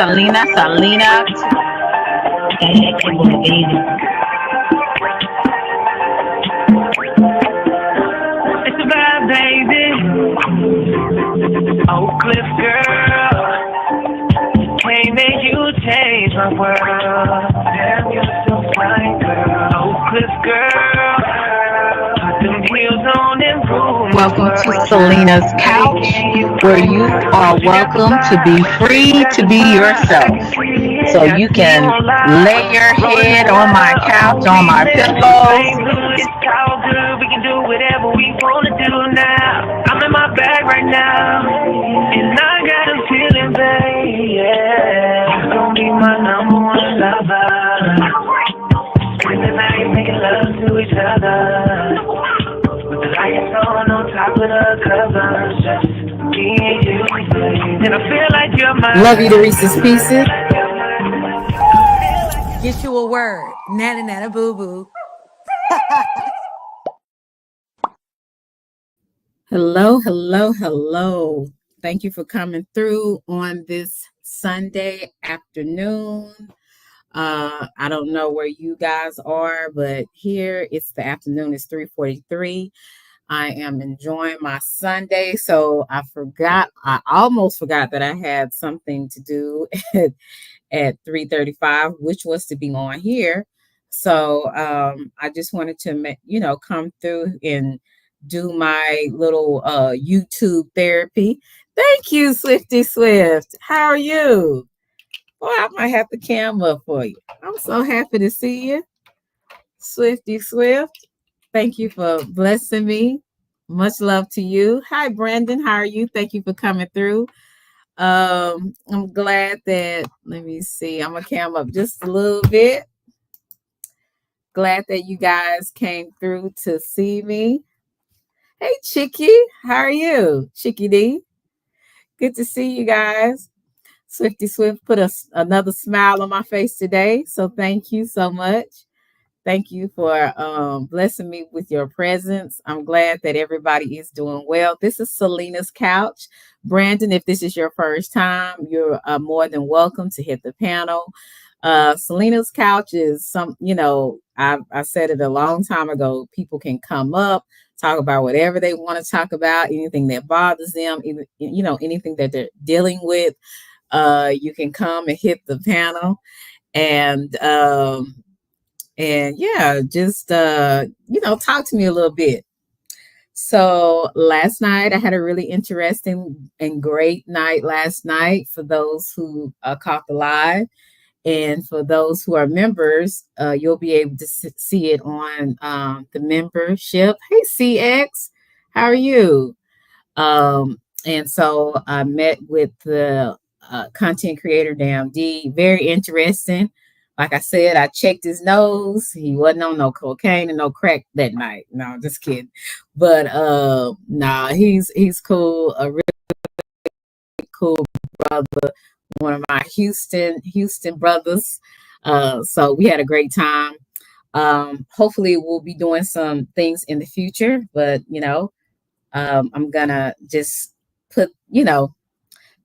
Selena. It's a vibe, baby. Oak Cliff girl, can't make you change my world. Damn, you're so fine, girl. Oak Cliff girl, put them heels on and rule. Welcome to Selena's Couch, where you are welcome to be free to be yourself. So you can lay your head on my couch, on my pillows. It's all good, we can do whatever we wanna do now. I'm in my bag right now, and I got a feeling, babe, yeah. You're gonna be my number one lover. Spending the night making love to each other, with the lights on top of the covers, just me and you, babe. And I feel like you're my Love you to Reese's Pieces. Get you a word. Nana nana boo boo. Hello. Thank you for coming through on this Sunday afternoon. I don't know where you guys are, but here it's the afternoon. It's 3:43. I am enjoying my Sunday. So I almost forgot that I had something to do at 3:35, which was to be on here. So I just wanted to, come through and do my little YouTube therapy. Thank you, Swifty Swift. How are you? Boy, I might have to cam up for you. I'm so happy to see you, Swifty Swift. Thank you for blessing me. Much love to you. Hi, Brandon. How are you? Thank you for coming through. I'm glad that, let me see, I'm gonna cam up just a little bit. Glad that you guys came through to see me. Hey, Chicky, how are you? Chicky D. Good to see you guys. Swifty Swift put another smile on my face today. So thank you so much. Thank you for blessing me with your presence. I'm glad that everybody is doing well. This is Selena's Couch. Brandon, if this is your first time, you're more than welcome to hit the panel. Selena's Couch is I said it a long time ago. People can come up, talk about whatever they want to talk about, anything that bothers them, even, anything that they're dealing with. You can come and hit the panel and yeah, just talk to me a little bit. So last night I had a really interesting and great night last night for those who caught the live. And for those who are members, you'll be able to see it on the membership. Hey, CX, how are you? And so I met with the content creator, Damn D. Very interesting. Like I said, I checked his nose. He wasn't on no cocaine and no crack that night. No, just kidding. But he's cool. A really cool brother. One of my Houston brothers. So we had a great time. Hopefully we'll be doing some things in the future, but I'm gonna just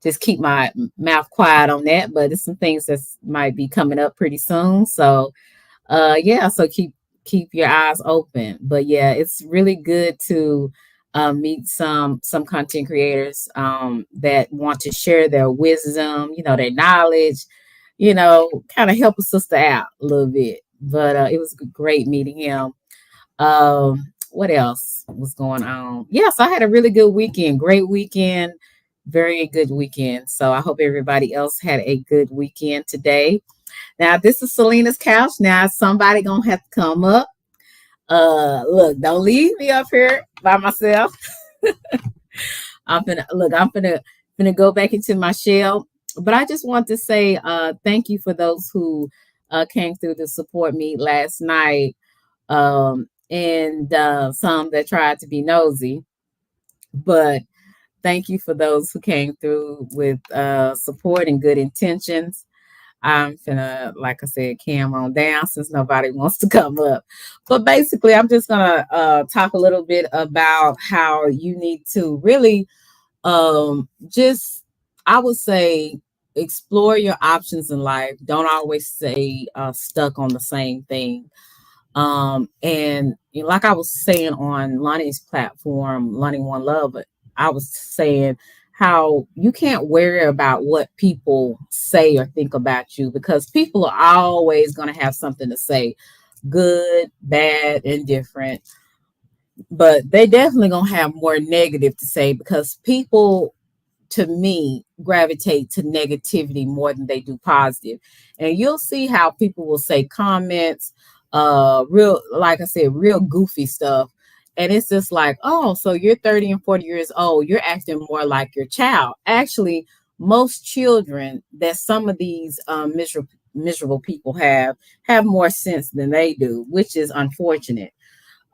just keep my mouth quiet on that. But it's some things that might be coming up pretty soon. So so keep your eyes open. But yeah, it's really good to meet some content creators that want to share their wisdom, their knowledge, kind of help a sister out a little bit. But it was great meeting him. What else was going on? Yes, I had a really good weekend. Great weekend. Very good weekend. So I hope everybody else had a good weekend today. Now, this is Selena's Couch. Now, somebody gonna have to come up. Look, don't leave me up here by myself. I'm gonna go back into my shell. But I just want to say thank you for those who came through to support me last night. And some that tried to be nosy. But thank you for those who came through with support and good intentions. I'm gonna, like I said, cam on down since nobody wants to come up. But basically, I'm just gonna talk a little bit about how you need to really I would say, explore your options in life. Don't always stay stuck on the same thing. And you know, like I was saying on Lonnie's platform, Lonnie One Love, I was saying how you can't worry about what people say or think about you because people are always going to have something to say, good, bad, indifferent, but they definitely going to have more negative to say because people to me gravitate to negativity more than they do positive. And you'll see how people will say comments, real, like I said, real goofy stuff. And it's just like, oh, so you're 30 and 40 years old, you're acting more like your child. Actually, most children that some of these miserable people have more sense than they do, which is unfortunate.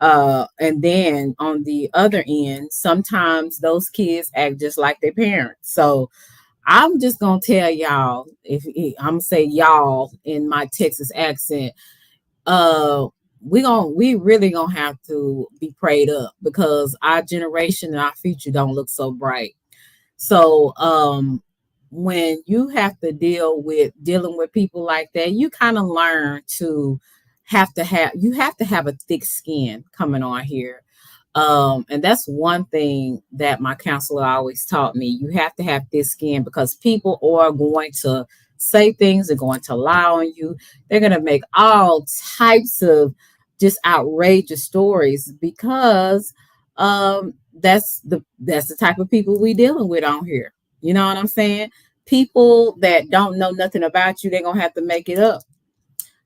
And then on the other end, sometimes those kids act just like their parents. So I'm just gonna tell y'all, if I'm gonna say y'all in my Texas accent, uh we really gonna have to be prayed up because our generation and our future don't look so bright. So when you have to dealing with people like that, you kind of learn to have to have a thick skin coming on here. And that's one thing that my counselor always taught me. You have to have thick skin because people are going to say things, they're going to lie on you, they're going to make all types of just outrageous stories because that's the type of people we dealing with on here. You know what I'm saying? People that don't know nothing about you, they're gonna have to make it up.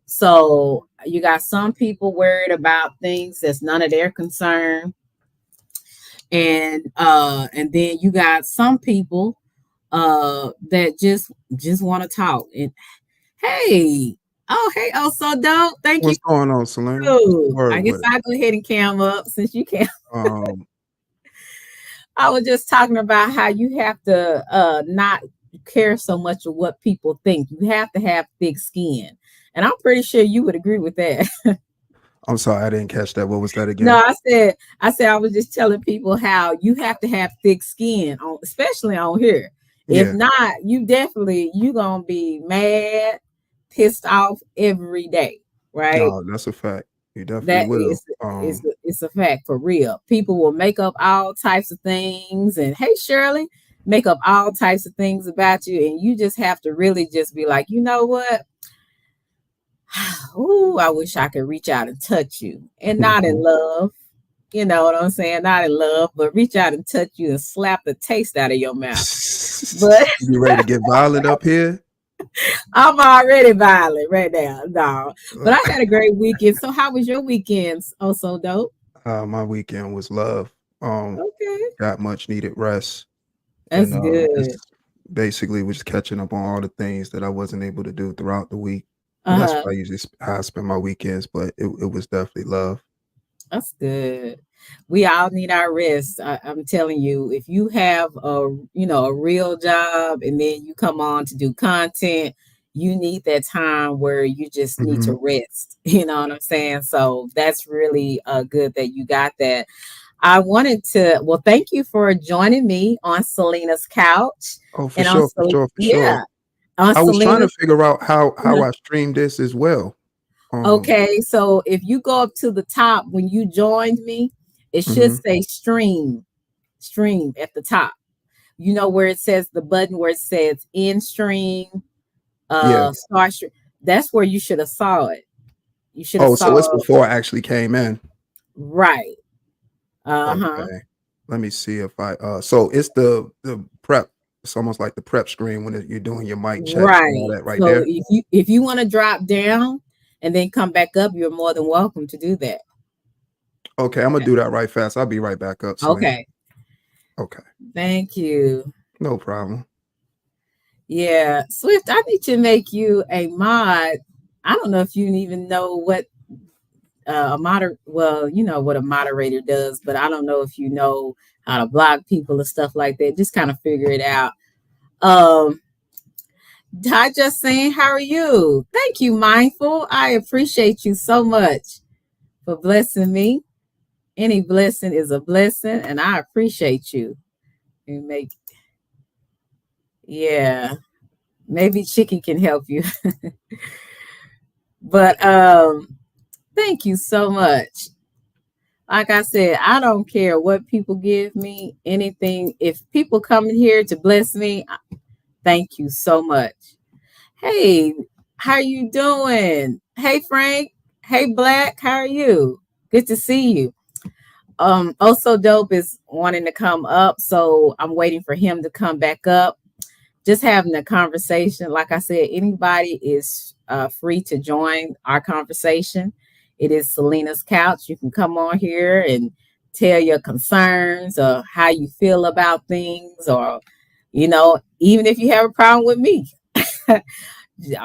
So you got some people worried about things that's none of their concern, and then you got some people that just want to talk. And hey, oh hey, oh so dope. Thank you. What's going on, Selena? What's the Ooh, I word guess with it? I'll go ahead and cam up since you can. Um, I was just talking about how you have to not care so much of what people think. You have to have thick skin. And I'm pretty sure you would agree with that. I'm sorry, I didn't catch that. What was that No, again? I said I was just telling people how you have to have thick skin on, especially on here. If Yeah, not, you gonna be mad, pissed off every day, right? no, that's a fact. You definitely That will. it's a fact for real. People will make up all types of things, and hey, Shirley, make up all types of things about you, and you just have to really just be like, you know what? Ooh, I wish I could reach out and touch you, and not in love. You know what I'm saying? Not in love, but reach out and touch you and slap the taste out of your mouth. But You ready to get violent up here? I'm already violent right now. No, but Uh, I had a great weekend. So, how was your weekends? Oh, so dope. my weekend was love. Okay, Got much needed rest, that's and good. just basically was catching up on all the things that I wasn't able to do throughout the week. And that's Uh-huh. why I usually how I spend my weekends. But it was definitely love. That's good. We all need our rest. I'm telling you, if you have a real job and then you come on to do content, you need that time where you just need to Hmm. rest. You know what I'm saying? So that's really good that you got that. I wanted to, well, thank you for joining me on Selena's couch Oh, for and on, sure, for sure, for sure. yeah, on I was trying to Selena's. figure out how I stream this as well. Um, Okay, so if you go up to the top when you joined me, it should mhm. say stream at the top. You know where it says the button where it says in stream, Yeah. start stream. That's where you should have saw it. You should have Oh, so it's saw before I actually came in. right. Uh-huh. Okay. Let me see if I so it's the prep. It's almost like the prep screen when you're doing your mic checks and all Right. that right So there. if you want to drop down and then come back up, you're more than welcome to do that. Okay, I'm gonna do that right fast. I'll be right back up, Selena. Okay. Okay, Thank you. no problem. Yeah, Swift, I need to make you a mod. I don't know if you even know what a moder well, you know what a moderator does, but I don't know if you know how to block people and stuff like that. Just kind of figure it out. Um, I just saying, how are you? Thank you, Mindful. I appreciate you so much for blessing me. Any blessing is a blessing, and I appreciate you. You make yeah. Maybe Chicky can help you. But thank you so much. Like I said, I don't care what people give me, anything. If people come in here to bless me, thank you so much. Hey, how you doing? Hey Frank. Hey Black, how are you? Good to see you. Also Dope is wanting to come up, so I'm waiting for him to come back up. Just having a conversation. Like I said, anybody is free to join our conversation. It is Selena's Couch. You can come on here and tell your concerns or how you feel about things, or, even if you have a problem with me, as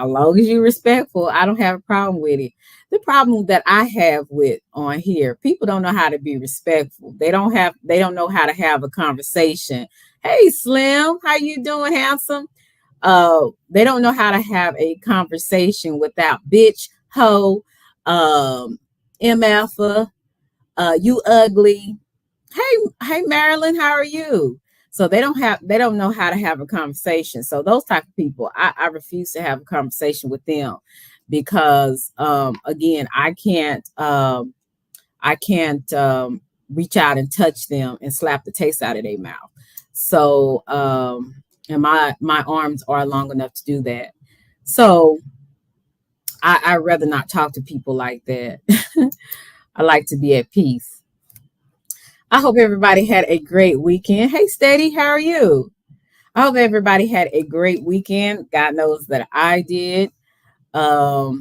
long as you're respectful, I don't have a problem with it. The problem that I have with on here, people don't know how to be respectful. They don't know how to have a conversation. Hey Slim, how you doing, handsome? They don't know how to have a conversation without bitch, hoe, mf, you ugly. Hey Marilyn, how are you? So they don't know how to have a conversation. So those type of people, I refuse to have a conversation with them, because again, I can't reach out and touch them and slap the taste out of their mouth. So and my arms are long enough to do that. So I rather not talk to people like that. I like to be at peace. I hope everybody had a great weekend. Hey Steady, how are you? I hope everybody had a great weekend. God knows that I did. So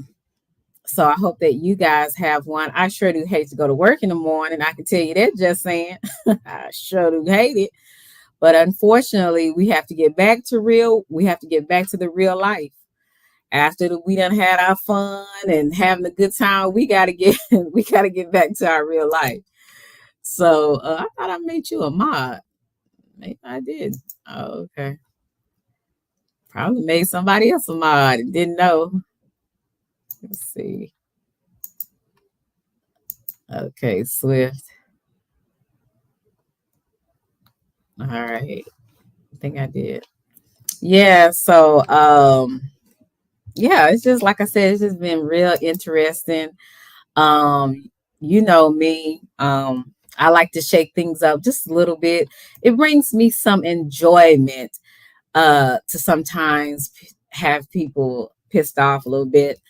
I hope that you guys have one. I sure do hate to go to work in the morning. I can tell you that, just saying. I sure do hate it. But unfortunately, we have to get back to the real life. After we done had our fun and having a good time, we gotta get we gotta get back to our real life. So I thought I made you a mod. Maybe I did. Oh, okay. Probably made somebody else a mod and didn't know. Let's see. Okay, Swift. All right. I think I did. Yeah, so yeah, it's just like I said, it's just been real interesting. You know me. I like to shake things up just a little bit. It brings me some enjoyment to sometimes have people pissed off a little bit.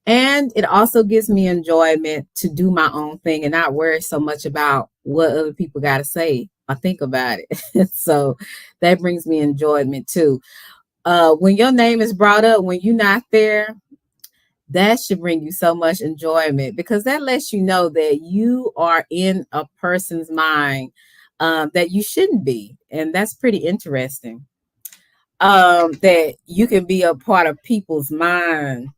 And it also gives me enjoyment to do my own thing and not worry so much about what other people got to say or think about it. So that brings me enjoyment too. When your name is brought up, when you're not there, that should bring you so much enjoyment, because that lets you know that you are in a person's mind that you shouldn't be. And that's pretty interesting. That you can be a part of people's mind,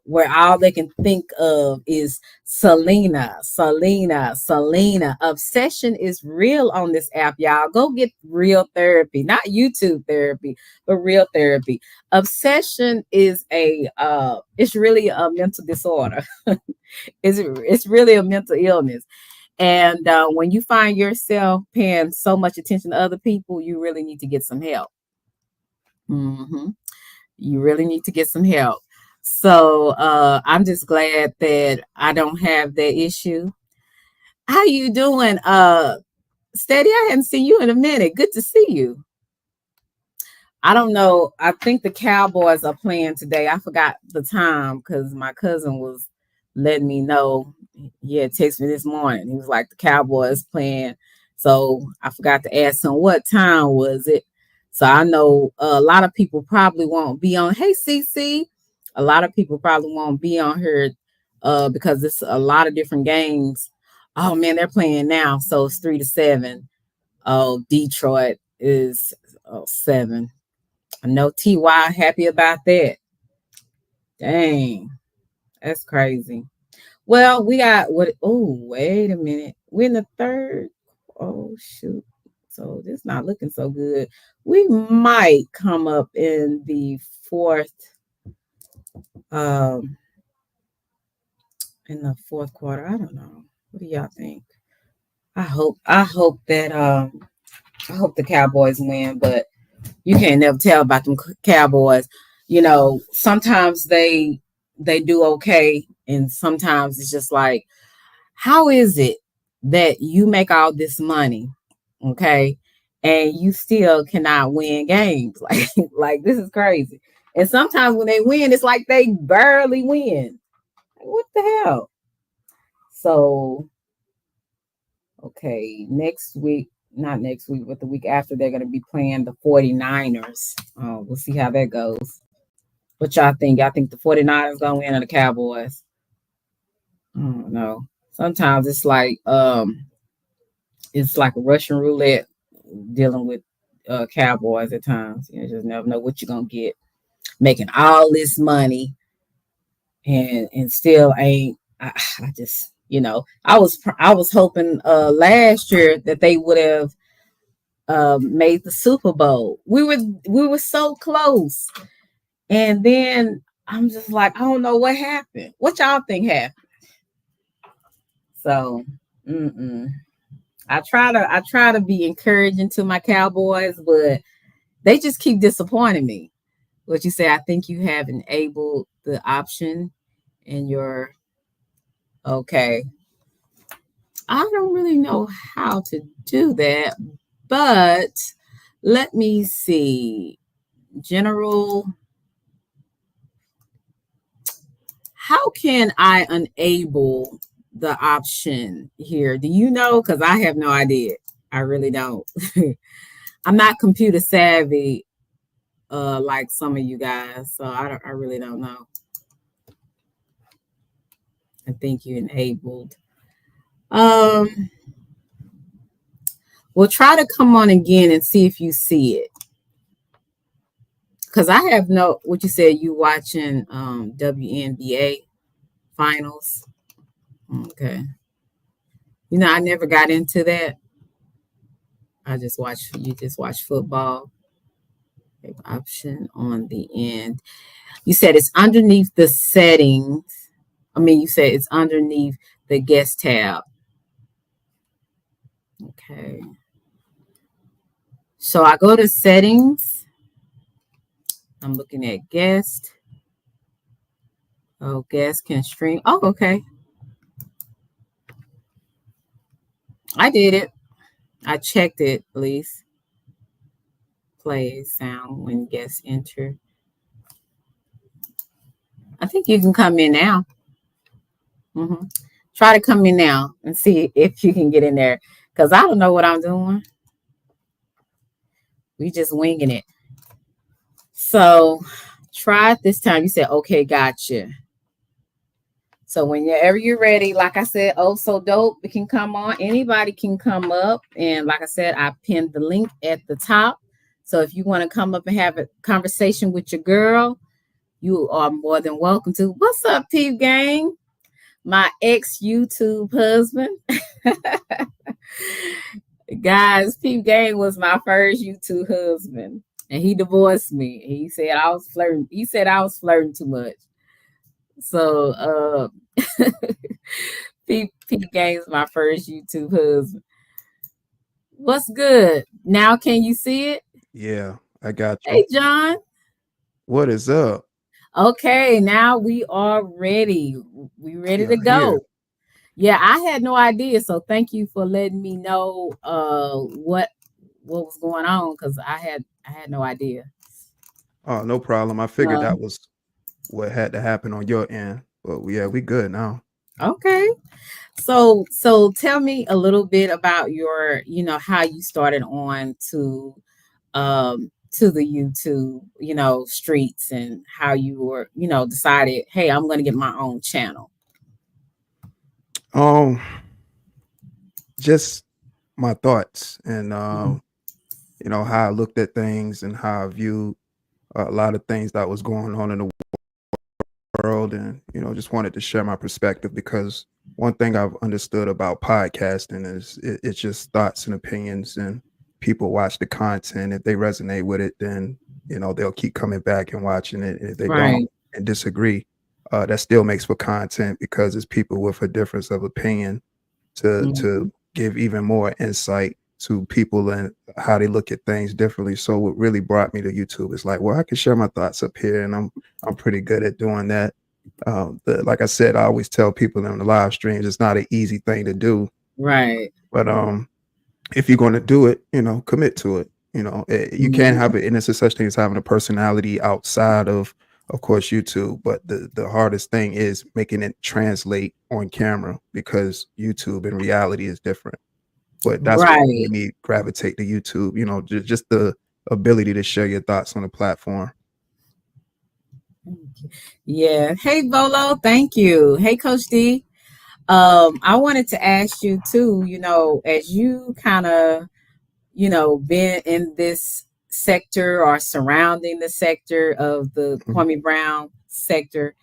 where all they can think of is Selena, Selena, Selena. Obsession is real on this app, y'all. Go get real therapy, not YouTube therapy, but real therapy. Obsession is it's really a mental disorder. It's really a mental illness. And when you find yourself paying so much attention to other people, you really need to get some help. Mm-hmm. You really need to get some help. So I'm just glad that I don't have that issue. How you doing? Steady, I hadn't seen you in a minute. Good to see you. I don't know. I think the Cowboys are playing today. I forgot the time because my cousin was letting me know. He had texted me this morning. He was like, the Cowboys playing. So I forgot to ask him what time was it. So I know a lot of people probably won't be on. Hey, CC. A lot of people probably won't be on here because it's a lot of different games. Oh, man, they're playing now. So it's 3-7. Oh, Detroit is 7. I know TY happy about that. Dang, that's crazy. Well, we got what? Oh, wait a minute. We're in the third. Oh, shoot. So this not looking so good. We might come up in the fourth, um, in the fourth quarter. I don't know. What do y'all think? I hope that I hope the Cowboys win, but you can't never tell about them Cowboys. sometimes they do okay, and sometimes it's just like, how is it that you make all this money, okay, and you still cannot win games? Like this is crazy. And sometimes when they win, it's like they barely win. What the hell? So, okay, next week, not next week, but the week after, they're going to be playing the 49ers. We'll see how that goes. What y'all think? Y'all think the 49ers going to win or the Cowboys? I don't know. Sometimes it's like a Russian roulette dealing with Cowboys at times. You just never know what you're going to get. Making all this money and still ain't. I just, I was hoping last year that they would have made the Super Bowl. We were so close, and then I'm just like, I don't know what happened. What y'all think happened? So, I try to be encouraging to my Cowboys, but they just keep disappointing me. What you say? I think you have enabled the option in your. Okay. I don't really know how to do that, but let me see. General, how can I enable the option here? Do you know? Because I have no idea. I really don't. I'm not computer savvy like some of you guys, so I really don't know. I think you enabled. We'll try to come on again and see if you see it. Because I have what you said, you watching WNBA finals. Okay. I never got into that. You just watch football. Option on the end. You said it's underneath the settings. You said it's underneath the guest tab. Okay. So I go to settings. I'm looking at guest. Oh, guest can stream. Oh, okay. I did it. I checked it, at least. Play sound when guests enter. I think you can come in now. Try to come in now and see if you can get in there. Because I don't know what I'm doing. We just winging it. So try it this time. You said, okay, gotcha. So whenever you're ready, like I said, oh, so dope, it can come on. Anybody can come up. And like I said, I pinned the link at the top. So if you want to come up and have a conversation with your girl, you are more than welcome to. What's up, Peep Gang? My ex-YouTube husband. Guys, Peep Gang was my first YouTube husband. And he divorced me. He said I was flirting. He said I was flirting too much. So Peep Gang is my first YouTube husband. What's good? Now can you see it? Yeah, I got you. Hey, John. What is up? Okay, now we are ready. We ready to go. Here. Yeah, I had no idea. So thank you for letting me know what was going on, because I had no idea. Oh, no problem. I figured that was what had to happen on your end. But yeah, we good now. Okay. So tell me a little bit about your, how you started on to the YouTube, streets, and how you were, decided, hey, I'm going to get my own channel. Just my thoughts and how I looked at things and how I viewed a lot of things that was going on in the world, and just wanted to share my perspective, because one thing I've understood about podcasting is it's just thoughts and opinions, and people watch the content. If they resonate with it, then they'll keep coming back and watching it. And if they don't and disagree, that still makes for content, because it's people with a difference of opinion to give even more insight. to people and how they look at things differently. So what really brought me to YouTube is like, well, I can share my thoughts up here, and I'm pretty good at doing that. Like I said, I always tell people in the live streams, it's not an easy thing to do, Right. but if you're going to do it, commit to it. You can't have it, and it's a such thing as having a personality outside of course, YouTube. But the hardest thing is making it translate on camera, because YouTube in reality is different. But that's what Right. made me gravitate to YouTube. Just the ability to share your thoughts on the platform. Yeah. Hey, Bolo. Thank you. Hey, Coach D. I wanted to ask you too, as you kind of, been in this sector or surrounding the sector of the Mhm. Kwame Brown sector,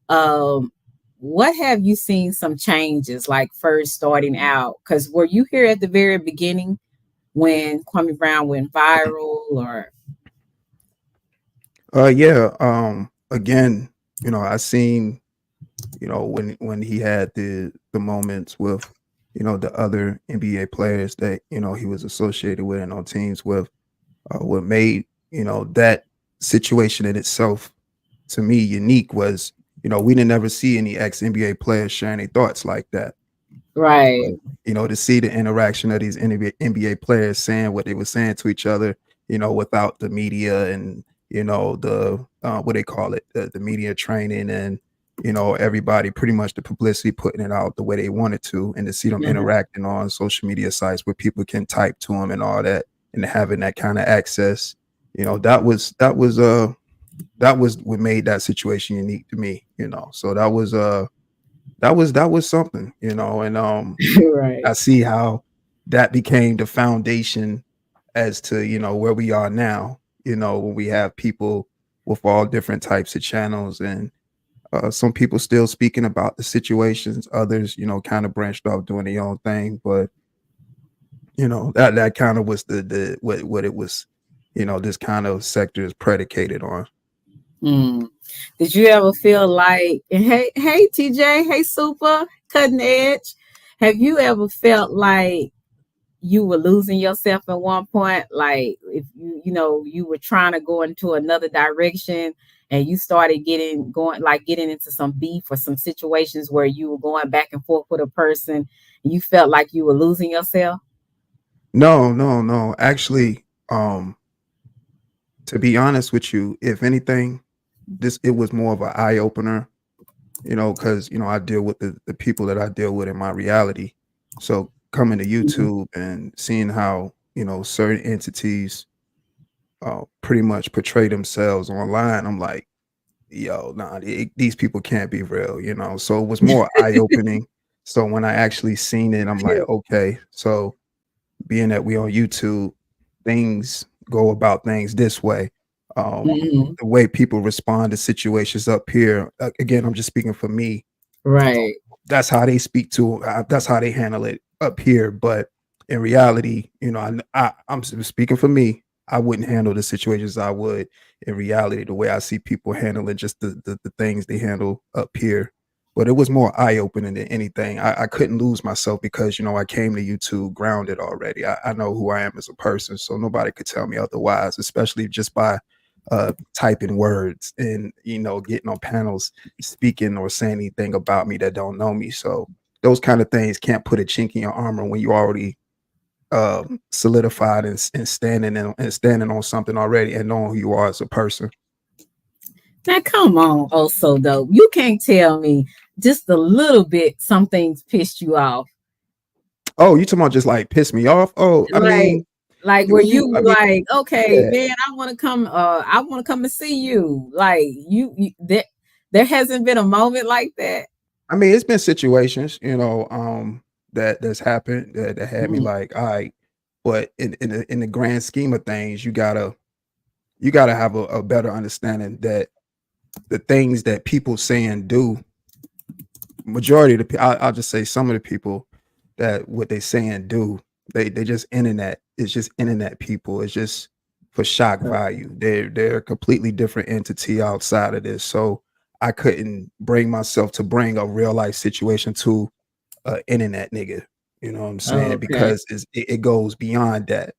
um, what have you seen some changes like first starting out? Because were you here at the very beginning when Kwame Brown went viral or? Yeah. Again, I seen, when he had the moments with, the other NBA players that, he was associated with and on teams with, what made, that situation in itself to me unique was, we didn't ever see any ex NBA players sharing their thoughts like that. Right. But, to see the interaction of these NBA players saying what they were saying to each other, without the media and, the what they call it, the media training, and, everybody pretty much the publicity putting it out the way they wanted to, and to see them Mhm. interacting on social media sites where people can type to them and all that, and having that kind of access, that was what made that situation unique to me. So that was something, and Right. I see how that became the foundation as to, where we are now, when we have people with all different types of channels, and some people still speaking about the situations, others, kind of branched off doing their own thing. But, that kind of was the what it was, this kind of sector is predicated on. Mm. Did you ever feel like, hey, TJ, hey, Super, Cutting Edge, have you ever felt like you were losing yourself at one point? Like if you were trying to go into another direction and you started getting into some beef or some situations where you were going back and forth with a person and you felt like you were losing yourself? No, no, no. Actually, to be honest with you, if anything, it was more of an eye opener, because I deal with the people that I deal with in my reality. So coming to Mhm. YouTube and seeing how certain entities pretty much portray themselves online, I'm like, yo, nah, these people can't be real, So it was more eye opening. So when I actually seen it, I'm like, okay, so being that we on YouTube, things go about things this way. Mhm. The way people respond to situations up here, again, I'm just speaking for me. Right. That's how they speak to. That's how they handle it up here. But in reality, I'm speaking for me. I wouldn't handle the situations I would in reality the way I see people handling just the things they handle up here. But it was more eye opening than anything. I couldn't lose myself because I came to YouTube grounded already. I know who I am as a person, so nobody could tell me otherwise. Especially just by typing words and getting on panels speaking or saying anything about me that don't know me. So those kind of things can't put a chink in your armor when you already solidified and standing on something already and knowing who you are as a person. Now, come on, also though, you can't tell me just a little bit some things pissed you off. Oh, you talking about just like piss me off? Oh, I Like, mean, like where you I were mean, like, okay, yeah. man, I want to come and see you. Like there hasn't been a moment like that. I mean, it's been situations, that's happened that had me Mhm. like, all right, but in the grand scheme of things, you gotta have a better understanding that the things that people say and do, majority of I'll just say some of the people that what they say and do, they just internet. It's just internet people. It's just for shock value. They're a completely different entity outside of this. So I couldn't bring myself to bring a real life situation to a internet nigga. You know what I'm saying? Okay. Because it goes beyond that.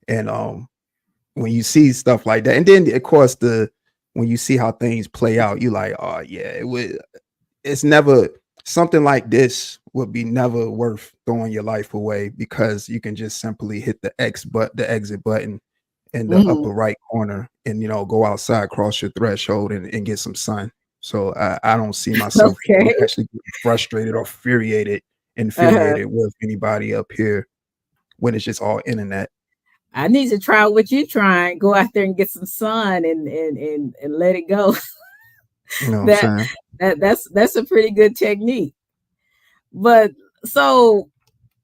And when you see stuff like that, and then of course when you see how things play out, you like, oh yeah, it's never something like this would be never worth throwing your life away because you can just simply hit the exit button in the Hmm. upper right corner and go outside, cross your threshold and get some sun. So I don't see myself Okay. actually getting frustrated or Uh-huh. infuriated with anybody up here when it's just all internet. I need to try what you trying. Go out there and get some sun and let it go. You know what I'm that saying? that's a pretty good technique. But so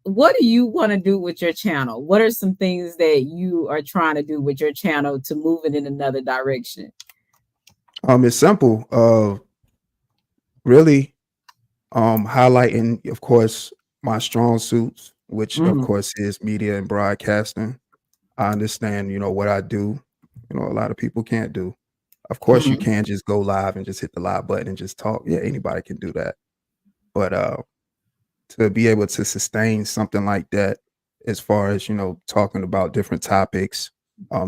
what do you want to do with your channel? What are some things that you are trying to do with your channel to move it in another direction? It's simple. Really highlighting, of course, my strong suits, which of Mm-hmm. course is media and broadcasting. I understand, what I do, a lot of people can't do. Of course, you Mm-hmm. can just go live and just hit the live button and just talk. Yeah, anybody can do that. But to be able to sustain something like that, as far as, talking about different topics,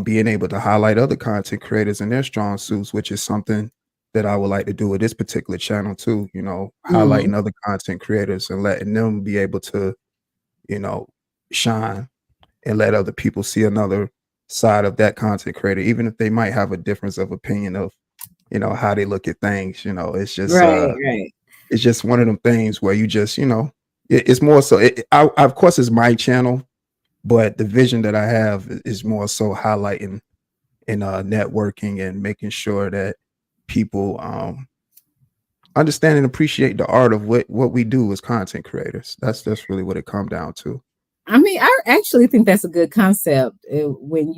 being able to highlight other content creators and their strong suits, which is something that I would like to do with this particular channel too, Mm-hmm. highlighting other content creators and letting them be able to, you know, shine and let other people see another side of that content creator, even if they might have a difference of opinion of, how they look at things. Right, right. It's just one of them things where you just, it's more so of course it's my channel, but the vision that I have is more so highlighting and networking and making sure that people understand and appreciate the art of what we do as content creators. That's really what it come down to. I mean, I actually think that's a good concept. When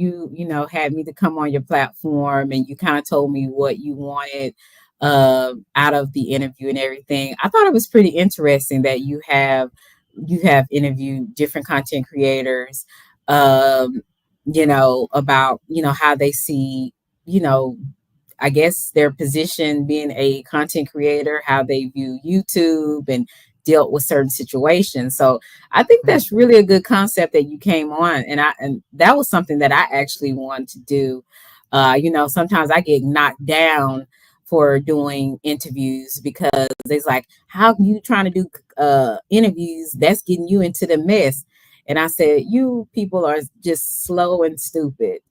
had me to come on your platform and you kind of told me what you wanted out of the interview and everything, I thought it was pretty interesting that you have interviewed different content creators, um, about how they see you know I guess their position being a content creator, how they view YouTube and dealt with certain situations. So I think Mhm. that's really a good concept that you came on, and that was something that I actually wanted to do. Sometimes I get knocked down for doing interviews because it's like, how are you trying to do interviews? That's getting you into the mess. And I said, you people are just slow and stupid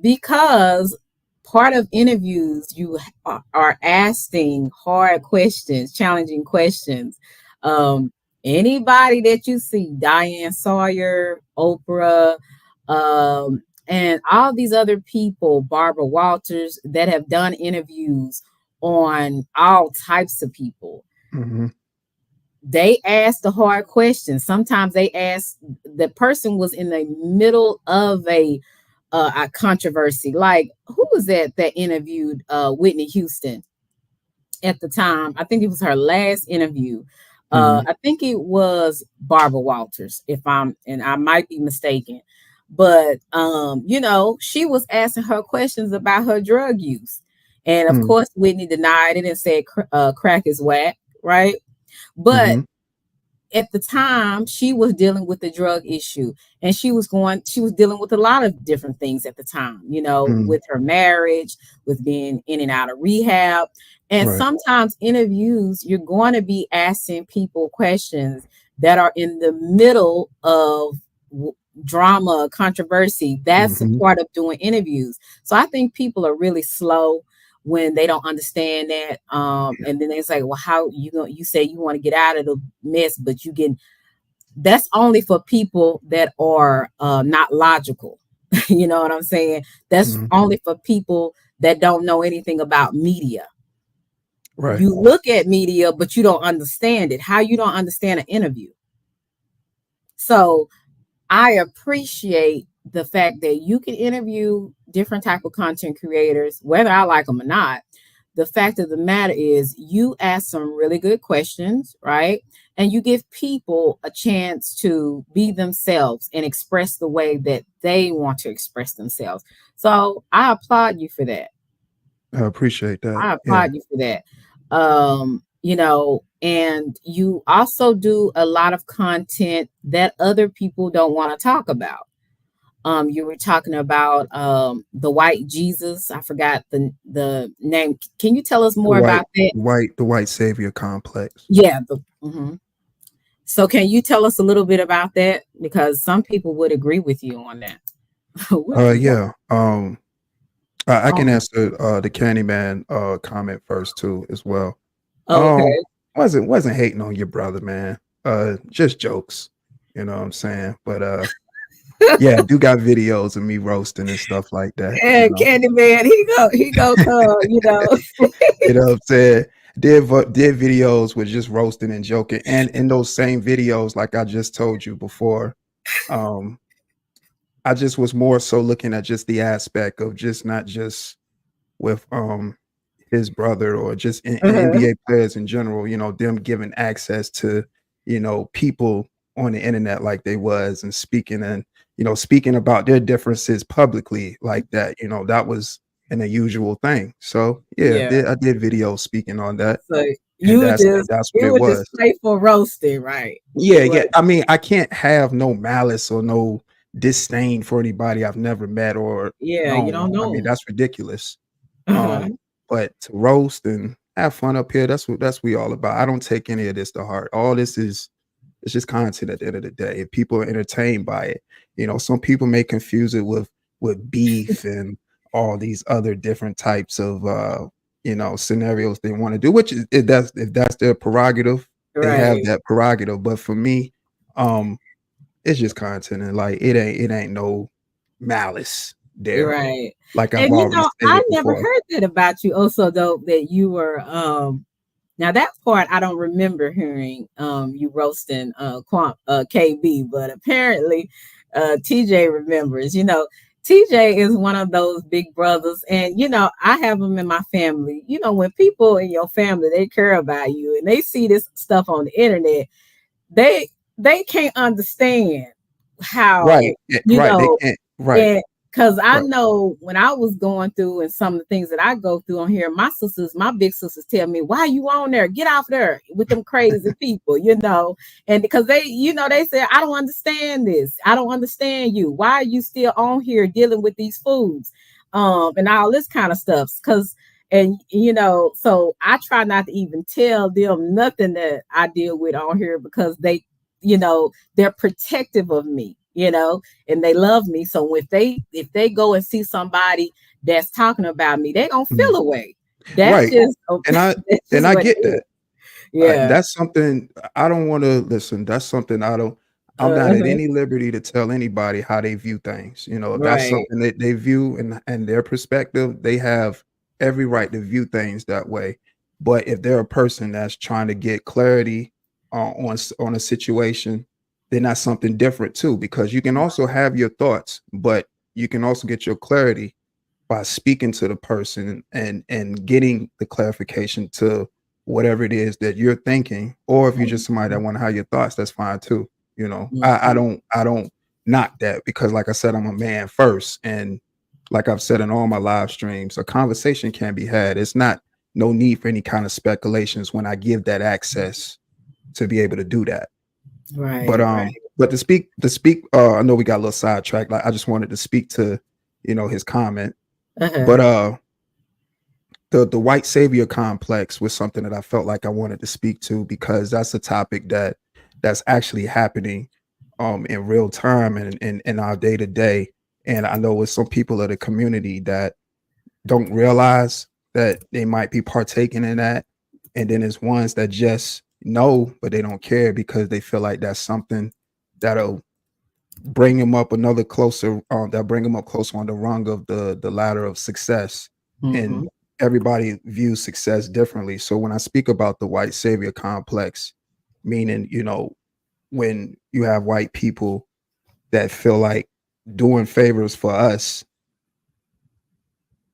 because part of interviews you are asking hard questions, challenging questions. um, Anybody that you see, Diane Sawyer, Oprah, and all these other people, Barbara Walters, that have done interviews on all types of people, Mhm. they ask the hard questions. Sometimes they ask, the person was in the middle of a controversy. Like, who was that interviewed Whitney Houston at the time? I think it was her last interview. Mhm. I think it was Barbara Walters, and I might be mistaken. But she was asking her questions about her drug use. And of Mhm. course, Whitney denied it and said crack is whack, right? But Mhm. at the time she was dealing with the drug issue, and she was dealing with a lot of different things at the time, Mhm. with her marriage, with being in and out of rehab. And Right. sometimes interviews, you're going to be asking people questions that are in the middle of drama, controversy. That's a Mhm. part of doing interviews. So I think people are really slow when they don't understand that. And then they say, well, how you say you want to get out of the mess, but that's only for people that are not logical. You know what I'm saying? That's Mhm. only for people that don't know anything about media. Right. You look at media, but you don't understand it. How you don't understand an interview? So I appreciate the fact that you can interview different type of content creators, whether I like them or not. The fact of the matter is you ask some really good questions, right? And you give people a chance to be themselves and express the way that they want to express themselves. So I applaud you for that. I appreciate that. I Yeah. applaud you for that. and you also do a lot of content that other people don't want to talk about. You were talking about the white Jesus. I forgot the name. Can you tell us The more white about that? the white savior complex. Yeah. So can you tell us a little bit about that? Because some people would agree with you on that. What? Yeah. I can Oh, answer the Candyman comment first too as well. okay. Wasn't hating on your brother, man. Just jokes. You know what I'm saying? But yeah, I do got videos of me roasting and stuff like that, you And know. Candyman, he go come. You know what I'm saying? Did videos with just roasting and joking. And in those same videos, like I just told you before, um, I just was more so looking at just the aspect of just not just with his brother or just in Uh-huh. NBA players in general, you know, them giving access to, you know, people on the internet like they was and speaking about their differences publicly like that, you know, that was an unusual thing. So yeah, Yeah. I did videos speaking on that, So and you just that's what it it was just was. playful roasting, right? Yeah, It yeah. was. I mean, I can't have no malice or no disdain for anybody I've never met or Yeah, you known. don't I mean, know. that's ridiculous. Uh-huh. But to roast and have fun up here, that's what we all about. I don't take any of this to heart. All this is it's just content at the end of the day. If people are entertained by it, you know, some people may confuse it with beef and all these other different types of you know, scenarios they want to do, which is if that's their prerogative, they have Right. that prerogative. But for me, um, it's just content and like it ain't no malice there. Right. Like I've And already I stated never before. heard that about you also though that you were now that part I don't remember hearing you roasting KB, but apparently TJ remembers. TJ is one of those big brothers, and I have them in my family. When people in your family they care about you and they see this stuff on the internet, they they can't understand how, you Right, they know, can't right, and because I right. know when I was going through and some of the things that I go through on here, my big sisters tell me, why you on there? Get off there with them crazy people. And because they say, I don't understand this. I don't understand you. Why are you still on here dealing with these foods? And all this kind of stuff. So I try not to even tell them nothing that I deal with on here because they're protective of me, and they love me. So if they go and see somebody that's talking about me, they gonna feel Mhm. away. That's Right, just and I that's and just I what it get is. that. Yeah. That's something I don't wanna listen, that's something I'm not at Uh-huh. any liberty to tell anybody how they view things, you know, if that's Right. something that they view and their perspective, they have every right to view things that way, but if they're a person that's trying to get clarity on a situation, then that's something different too, because you can also have your thoughts, but you can also get your clarity by speaking to the person and getting the clarification to whatever it is that you're thinking, or if you're just somebody that want to have your thoughts, that's fine too. You know, Mhm. I don't knock that because like I said, I'm a man first. And like I've said in all my live streams, a conversation can be had. It's not no need for any kind of speculations when I give that access to be able to do that. But Right. Right. I know we got a little sidetracked. Like I just wanted to speak to, you know, his comment. Uh-huh. But the white savior complex was something that I felt like I wanted to speak to because that's a topic that's actually happening in real time and in our day to day. And I know with some people of the community that don't realize that they might be partaking in that. And then there's ones that just know, but they don't care because they feel like that's something that'll bring him up another closer that bring him up closer on the rung of the ladder of success. Mhm. And everybody views success differently. So when I speak about the white savior complex, meaning, you know, when you have white people that feel like doing favors for us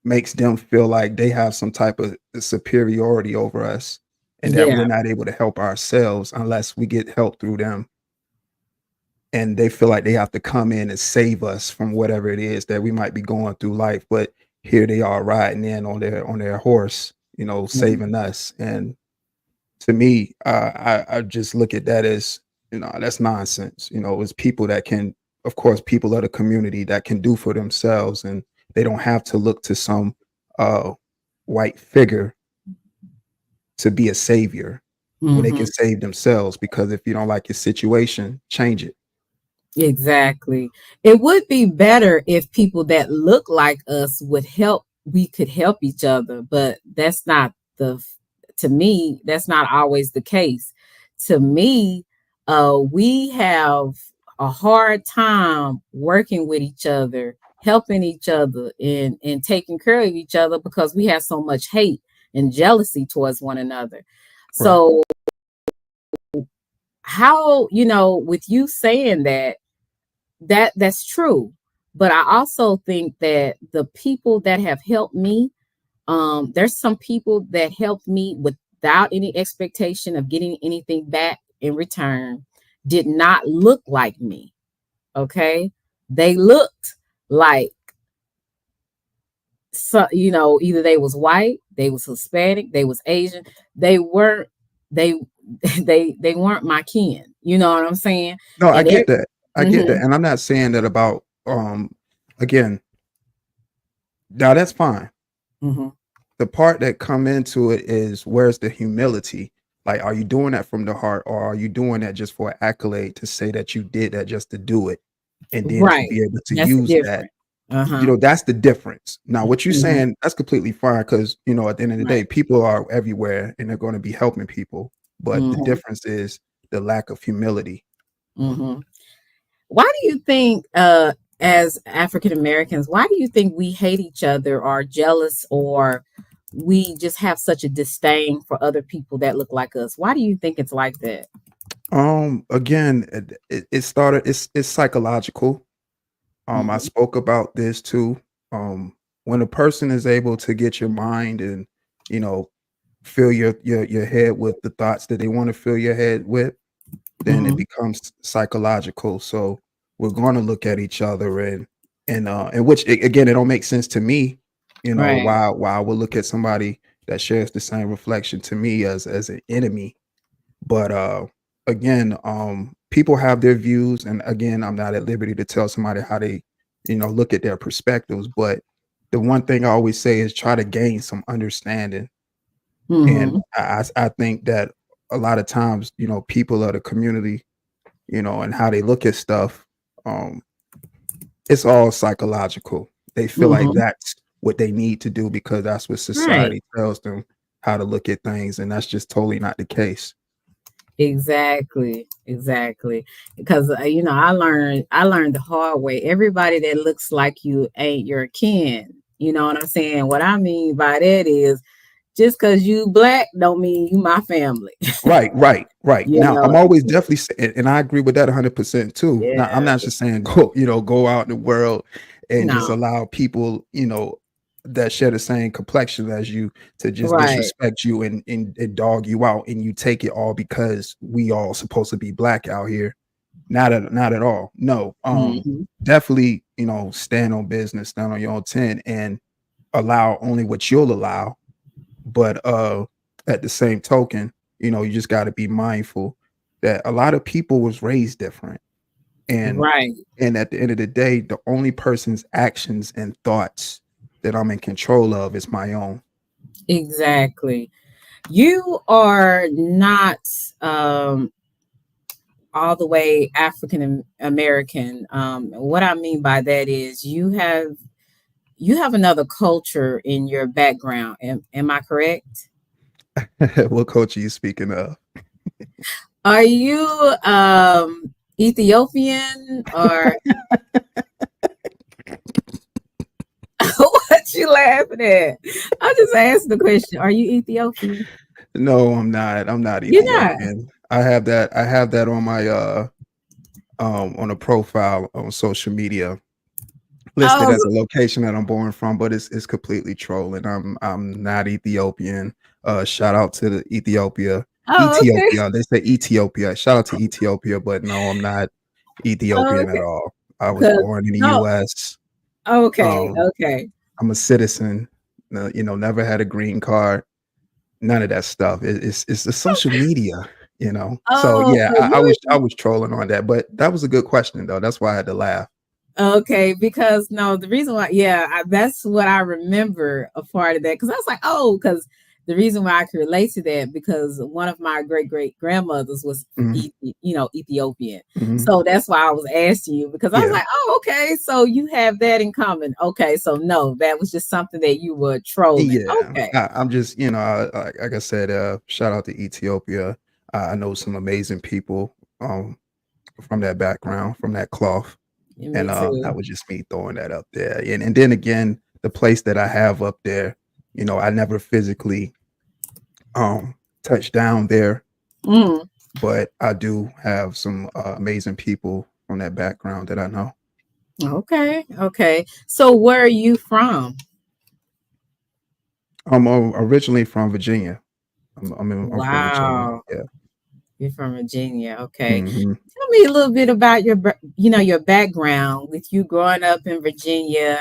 makes them feel like they have some type of superiority over us and that Yeah. we're not able to help ourselves unless we get help through them, and they feel like they have to come in and save us from whatever it is that we might be going through life. But here they are riding in on their horse, you know, Mhm. saving us. And to me, I just look at that as, that's nonsense. It's people that can, of course, people of the community that can do for themselves, and they don't have to look to some uh, white figure to be a savior when they can Hmm. save themselves. Because if you don't like your situation, change it. Exactly. It would be better if people that look like us would help, we could help each other, but that's not the, to me, that's not always the case. To me, we have a hard time working with each other, helping each other, and taking care of each other because we have so much hate and jealousy towards one another. Right. So, how, with you saying that, that's true, but I also think that the people that have helped me, there's some people that helped me without any expectation of getting anything back in return, did not look like me. Okay, they looked like, so, either they was white, they was Hispanic, they was Asian. They weren't, they they weren't my kin, you know what I'm saying? No, I And get that. I get that, mhm, and I'm not saying that about again. Now that's fine. mhm. The part that come into it is, where's the humility? Like, are you doing that from the heart, or are you doing that just for accolade to say that you did that just to do it, and then to Right. be able to That's the use that? difference. Uh-huh. That's the difference. Now, what you're Mhm. saying, that's completely fine, because at the end of the day, Right. people are everywhere and they're going to be helping people. But the Mhm. difference is the lack of humility. Mhm. Why do you think, as African Americans, why do you think we hate each other, or jealous, or we just have such a disdain for other people that look like us? Why do you think it's like that? Again, it started. It's psychological. I Mhm. spoke about this too. When a person is able to get your mind and you know fill your head with the thoughts that they want to fill your head with, then it Mhm. becomes psychological. So we're going to look at each other, and which again, it don't make sense to me. Right. Why I would look at somebody that shares the same reflection to me as an enemy. But again, people have their views, and again, I'm not at liberty to tell somebody how they, look at their perspectives. But the one thing I always say is try to gain some understanding. And Mhm. I think that a lot of times, people of the community, and how they look at stuff, um, it's all psychological. They feel like Mhm. that's what they need to do because that's what Right. society tells them how to look at things, and that's just totally not the case. Exactly. Exactly. Because I learned the hard way. Everybody that looks like you ain't your kin. You know what I'm saying? What I mean by that is, just because you black don't mean you my family. Right, right, right. You Now, know, I'm always definitely saying, and I agree with that 100% too. Now, I'm yeah, not just saying go out in the world and just no, allow people, that share the same complexion as you to just right. disrespect you and dog you out, and you take it all because we all supposed to be black out here. Not at all. No. Hmm. Definitely, stand on business, stand on your own 10, and allow only what you'll allow. But at the same token, you just got to be mindful that a lot of people was raised different, and Right. and at the end of the day, the only person's actions and thoughts that I'm in control of is my own. Exactly. You are not um, all the way African American. What I mean by that is you have another culture in your background. Am I correct? What coach are you speaking of? Are you Ethiopian, or what you laughing at? I just asked the question. Are you Ethiopian? No, I'm not. I'm not You're not. Ethiopian. I have that on my on a profile on social media, listed Oh, as a location that I'm born from, but it's completely trolling. I'm not Ethiopian. Shout out to the Ethiopia. oh, okay. Ethiopia. They say Ethiopia. Shout out to Ethiopia, but no, I'm not Oh, Ethiopian at okay. all. I was 'Cause- born in the no. US. Okay. Um, Okay. I'm a citizen. Never had a green card. none of that stuff. It's the social media, you know. So Oh, yeah, so I you was trolling on that, but that was a good question though. That's why I had to laugh. okay, because no, the reason why, yeah, that's what I remember a part of that. Because I was like, oh, because the reason why I could relate to that because one of my great grandmothers was, Hmm. Ethiopian. Hmm. So that's why I was asking you because I was Yeah, like, oh, okay, so you have that in common. Okay, so no, that was just something that you were trolling. yeah. Okay. I'm just, like I said, shout out to Ethiopia. I know some amazing people from that background, from that cloth. Me And that too. was just me throwing that up there. And then again, the place that I have up there, I never physically touched down there, Mm, but I do have some amazing people from that background that I know. okay. Okay. So where are you from? I'm originally from Virginia. I'm from Virginia. Wow. Yeah. You're from Virginia. Okay. Hmm. Tell me a little bit about your background with you growing up in Virginia.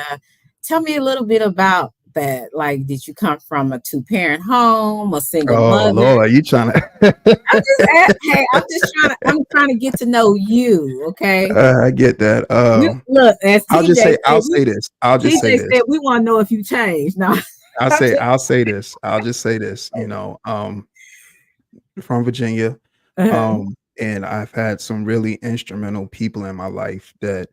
Tell me a little bit about that. Like, did you come from a two-parent home, a single Oh mother? Lord, you trying I'm to? just hey, I'm trying to get to know you. Okay. I get that. Look, as I'll say this. I'll just say TJ this. said, we want to know if you changed. No, I'm just, I'll say this. I'll just say this. From Virginia. uh-huh. And I've had some really instrumental people in my life that,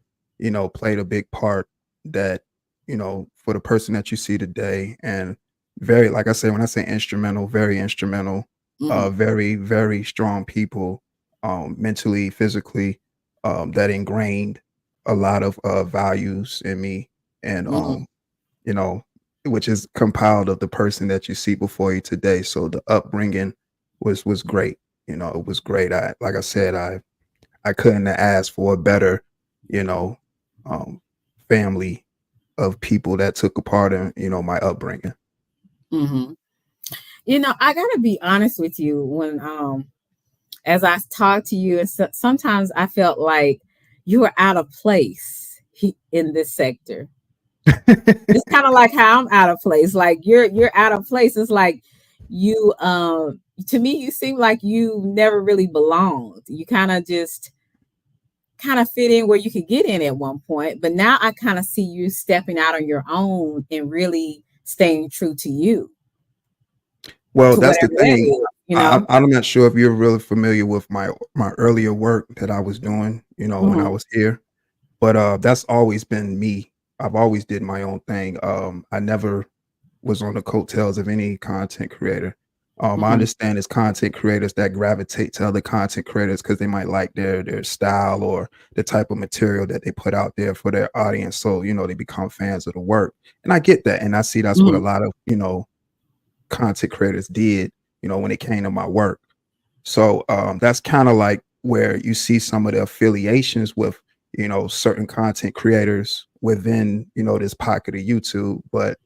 played a big part that, for the person that you see today. And very, like I say, when I say instrumental, very instrumental, Mm, very, very strong people, mentally, physically, that ingrained a lot of values in me. And, mm, you know, which is compiled of the person that you see before you today. So the upbringing was great. It was great. Like I said, I couldn't have asked for a better, you know, um, family of people that took a part in, my upbringing. mm-hmm. I gotta be honest with you. When as I talk to you, and sometimes I felt like you were out of place in this sector. It's kind of like how I'm out of place. Like you're out of place. It's like you to me you seem like you never really belonged. You kind of fit in where you could get in at one point, but now I kind of see you stepping out on your own and really staying true to you, Well, to that's whatever the that thing. is, you know. I'm not sure if you're really familiar with my earlier work that I was doing, when I Mhm, was here. But that's always been me. I've always did my own thing. I never was on the coattails of any content creator. I mhm, understand it's content creators that gravitate to other content creators because they might like their style or the type of material that they put out there for their audience. So, they become fans of the work. And I get that. And I see that's what a mhm, lot of, content creators did, when it came to my work. So that's kind of like where you see some of the affiliations with, certain content creators within, this pocket of YouTube. But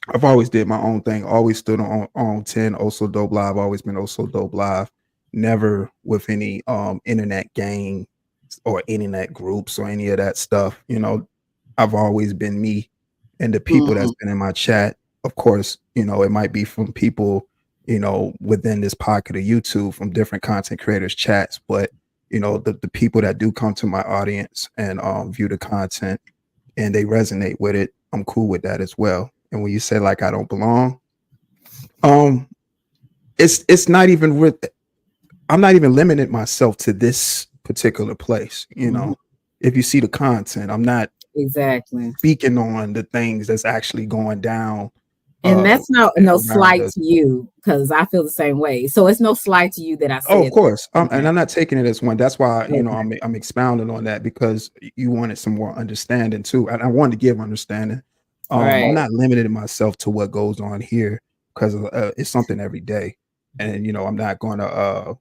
I've always did my own thing, always stood on 10, also dope live, always been also dope live, never with any internet gang or internet groups or any of that stuff. I've always been me and the people that's mhm, been in my chat. Of course, it might be from people, within this pocket of YouTube from different content creators chats, but the people that do come to my audience and view the content and they resonate with it, I'm cool with that as well. And when you say like I don't belong, um, it's not even with I'm not even limiting myself to this particular place. mhm. If you see the content, I'm not Exactly. speaking on the things that's actually going down And uh that's no around slight us. to you because I feel the same way. So it's no slight to you that I Oh, of said course. that. And Okay. I'm not taking it as one. That's why, Okay. I'm expounding on that because you wanted some more understanding too. And I wanted to give understanding. I'm Right. not limiting myself to what goes on here because it's something every day. And, I'm not going to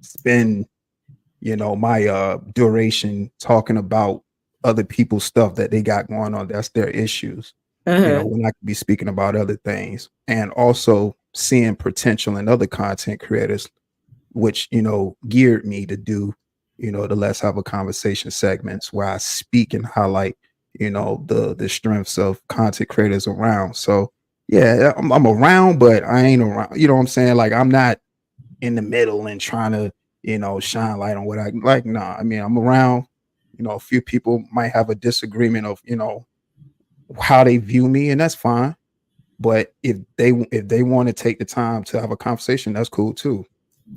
spend, my duration talking about other people's stuff that they got going on. That's their issues, Uh-huh. when I could be speaking about other things and also seeing potential in other content creators which geared me to do the Let's Have a Conversation segments where I speak and highlight the strengths of content creators around. So Yeah, I'm around, but I ain't around. You know what I'm saying? Like I'm not in the middle and trying to, shine light on what I like. Nah, I mean, I'm around. A few people might have a disagreement of, how they view me, and that's fine. But if they want to take the time to have a conversation, that's cool too.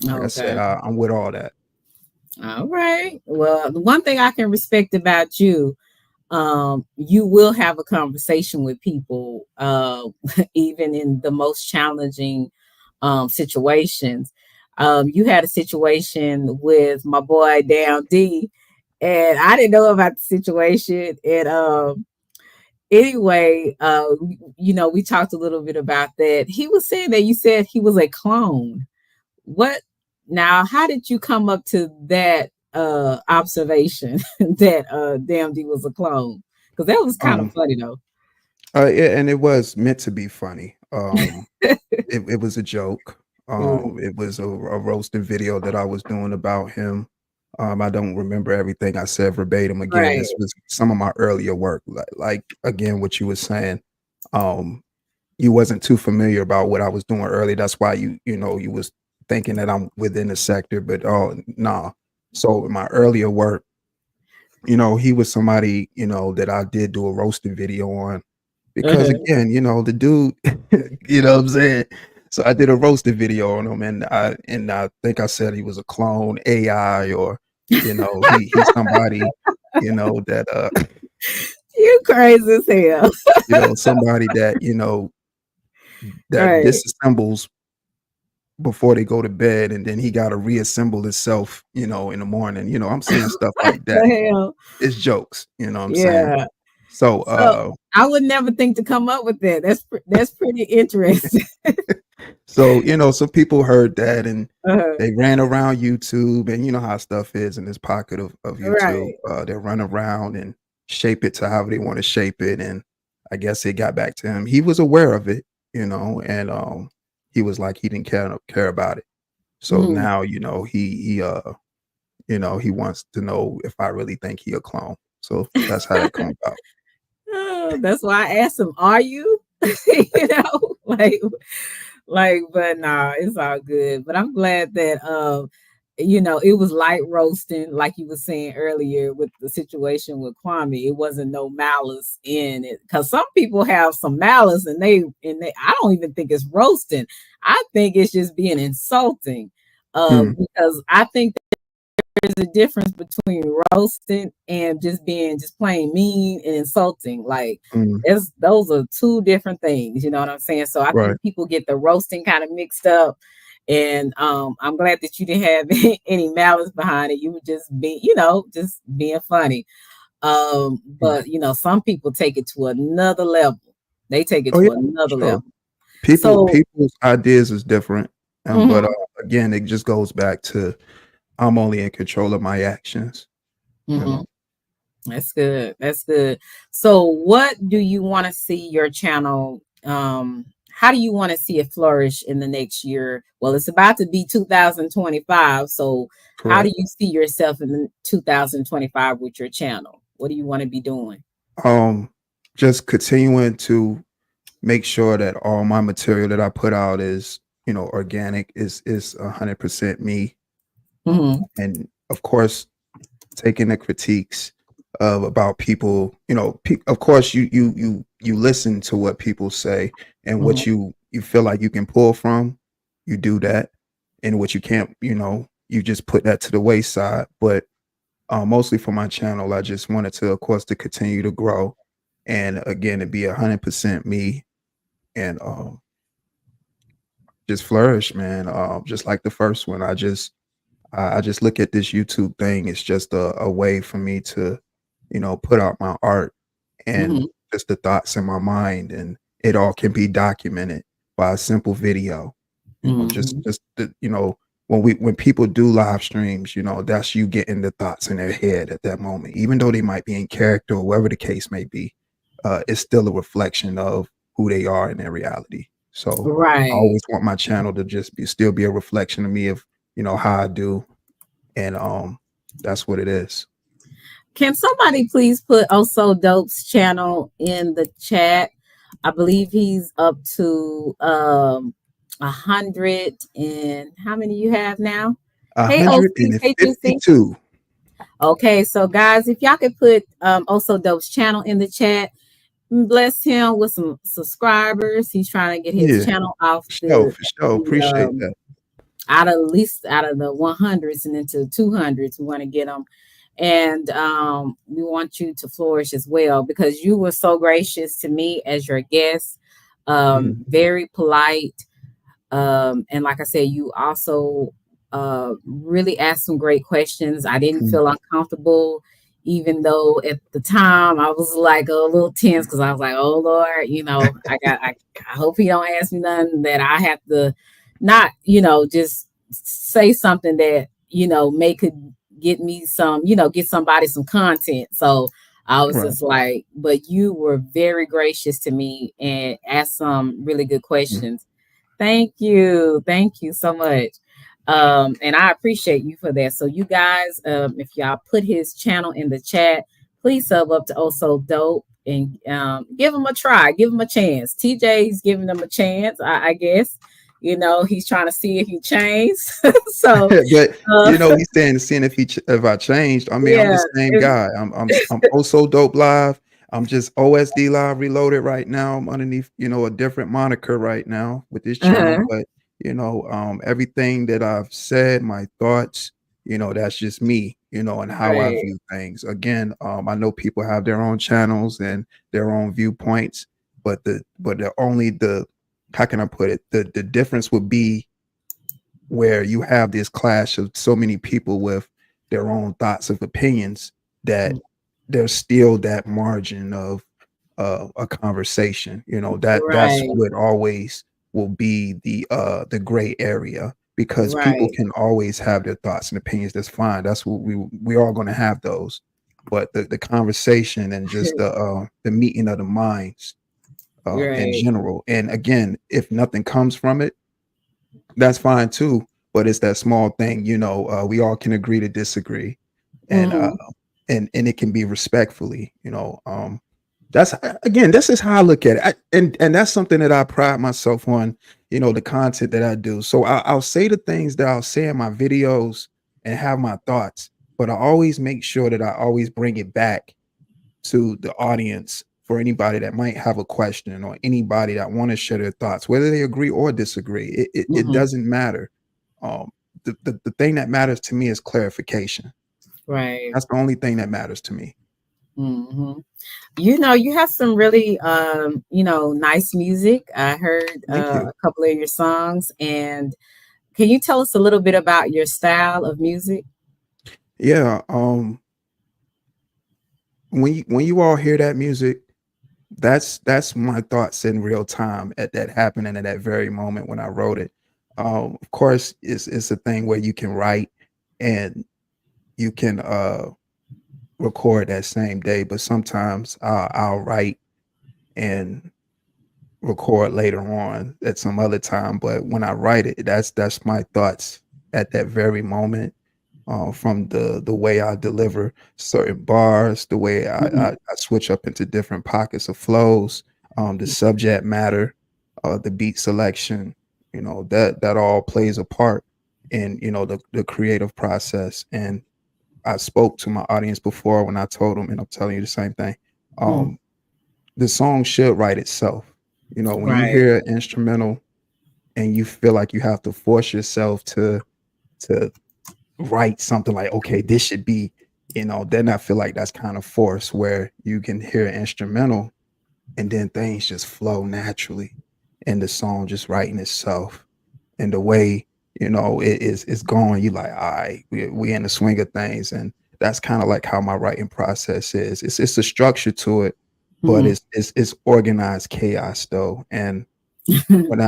Like I said, Okay. I'm with all that. All right. Well, the one thing I can respect about you, you will have a conversation with people, even in the most challenging situations. You had a situation with my boy Down D, and I didn't know about the situation. And anyway, we talked a little bit about that. He was saying that you said he was a clone. What now? How did you come up to that observation that Damn D was a clone? Because that was kind of Um, funny though. yeah, and it was meant to be funny. It was a joke. Mm, It was a roasting video that I was doing about him. I don't remember everything I said verbatim. Again, right. this was some of my earlier work. Like again, what you were saying. Um, you wasn't too familiar about what I was doing early. That's why you was thinking that I'm within the sector, but oh nah. So in my earlier work, he was somebody, that I did do a roasting video on because Uh-huh. again, the dude, you know what I'm saying? So I did a roasted video on him and I think I said he was a clone AI or he's somebody, that You crazy as hell. somebody that, that Right. disassembles before they go to bed and then he got to reassemble himself, in the morning. I'm saying stuff like The that. hell. It's jokes, you know what I'm saying? Yeah. So So I would never think to come up with that. That's pretty interesting. some people heard that and Uh-huh. they ran around YouTube and you know how stuff is in this pocket of YouTube. Right. They run around and shape it to how they want to shape it. And I guess it got back to him. He was aware of it, and he was like he didn't care about it. So Mhm. now, he wants to know if I really think he a clone. So that's how that come about. That's why I asked him, "Are you?" you know, but nah, it's all good. But I'm glad that it was light roasting, like you were saying earlier with the situation with Kwame. It wasn't no malice in it. Because some people have some malice and they I don't even think it's roasting. I think it's just being insulting. Mm, Because I think there's a difference between roasting and just plain mean and insulting. Like mm, those are two different things, you know what I'm saying? So I right. think people get the roasting kind of mixed up. And I'm glad that you didn't have any malice behind it. You were just just being funny. Mm. But some people take it to another level. They take it Oh yeah, to another sure. level. People So people's ideas is different. But mhm, again, it just goes back to I'm only in control of my actions. You know. mhm. That's good. That's good. So what do you want to see your channel how do you want to see it flourish in the next year? Well, it's about to be 2025. So how do Correct. you see yourself in the 2025 with your channel? What do you want to be doing? Um, just continuing to make sure that all my material that I put out is, organic, is 100% me. Hmm. And of course, taking the critiques of about people, of course you listen to what people say and Hmm. what you feel like you can pull from, you do that. And what you can't, you just put that to the wayside. But mostly for my channel, I just wanted to, of course, to continue to grow and again to be 100% me and just flourish, man. Just like the first one, I just look at this YouTube thing. It's just a way for me to, put out my art and Hmm. just the thoughts in my mind, and it all can be documented by a simple video. Hmm. Just the, when people do live streams, that's you getting the thoughts in their head at that moment, even though they might be in character or whatever the case may be. It's still a reflection of who they are in their reality. So I Right. always want my channel to just still be a reflection of me of how I do, and that's what it is. Can somebody please put Also Dope's channel in the chat? I believe he's up to 100 and how many you have now? Hey OC, hey Juicy. 152. Okay, so guys, if y'all could put Also Dope's channel in the chat, bless him with some subscribers. He's trying to get his Yeah, channel off for sure. Appreciate that. out of at least out of the 100s and into 200s. We want to get them, and we want you to flourish as well because you were so gracious to me as your guest, Mhm. very polite, and like I said, you also really asked some great questions. I didn't Mhm. feel uncomfortable, even though at the time I was like a little tense because I was like, "Oh Lord, I hope he don't ask me nothing that I have to not, just say something that may could get me some, get somebody some content." So I was Right. just like, but you were very gracious to me and asked some really good Mhm. questions. Thank you. Thank you so much. And I appreciate you for that. So you guys, if y'all put his channel in the chat, please sub up to Also Dope and give him a try, give him a chance. TJ's giving him a chance, I guess. He's trying to see if he changed. So But uh, he's saying seeing if I changed. I mean, I'm yeah. the same guy. I'm also dope live. I'm just OSD live reloaded right now. I'm underneath, a different moniker right now with this channel. Uh-huh. But everything that I've said, my thoughts, that's just me, and how I Right. view things. Again, I know people have their own channels and their own viewpoints, but the only the how can I put it? The difference would be where you have this clash of so many people with their own thoughts of opinions that there's still that margin of a conversation. That's Right. what always will be the gray area because people Right. can always have their thoughts and opinions. That's fine. That's what we all going to have those. But the conversation and just the meeting of the minds in Right. general. And again, if nothing comes from it, that's fine too, but it's that small thing, we all can agree to disagree, and Hmm. and it can be respectfully, that's again, this is how I look at it. And that's something that I pride myself on, the content that I do. So I'll say the things that I'll say in my videos and have my thoughts, but I always make sure that I always bring it back to the audience for anybody that might have a question or anybody that want to share their thoughts, whether they agree or disagree. It Hmm. doesn't matter. Um, the thing that matters to me is clarification. Right. That's the only thing that matters to me. Hmm. You have some really nice music. I heard Thank you. a couple of your songs, and can you tell us a little bit about your style of music? Yeah. When you all hear that music, that's my thoughts in real time at that happening at that very moment when I wrote it. Of course, it's a thing where you can write and you can record that same day, but sometimes I'll write and record later on at some other time. But when I write it, that's my thoughts at that very moment. From the way I deliver certain bars, the way Hmm. I switch up into different pockets of flows, the subject matter, the beat selection, that all plays a part in the creative process. And I spoke to my audience before when I told them, and I'm telling you the same thing. Hmm. Um, the song should write itself. When you Right. hear an instrumental and you feel like you have to force yourself to write something like, okay, this should be, then I feel like that's kind of forced where you can hear an instrumental and then things just flow naturally and the song just writing itself and the way it's going, you like, all right, we in the swing of things. And that's kind of like how my writing process is. It's a structure to it, but Hmm. it's organized chaos though. And when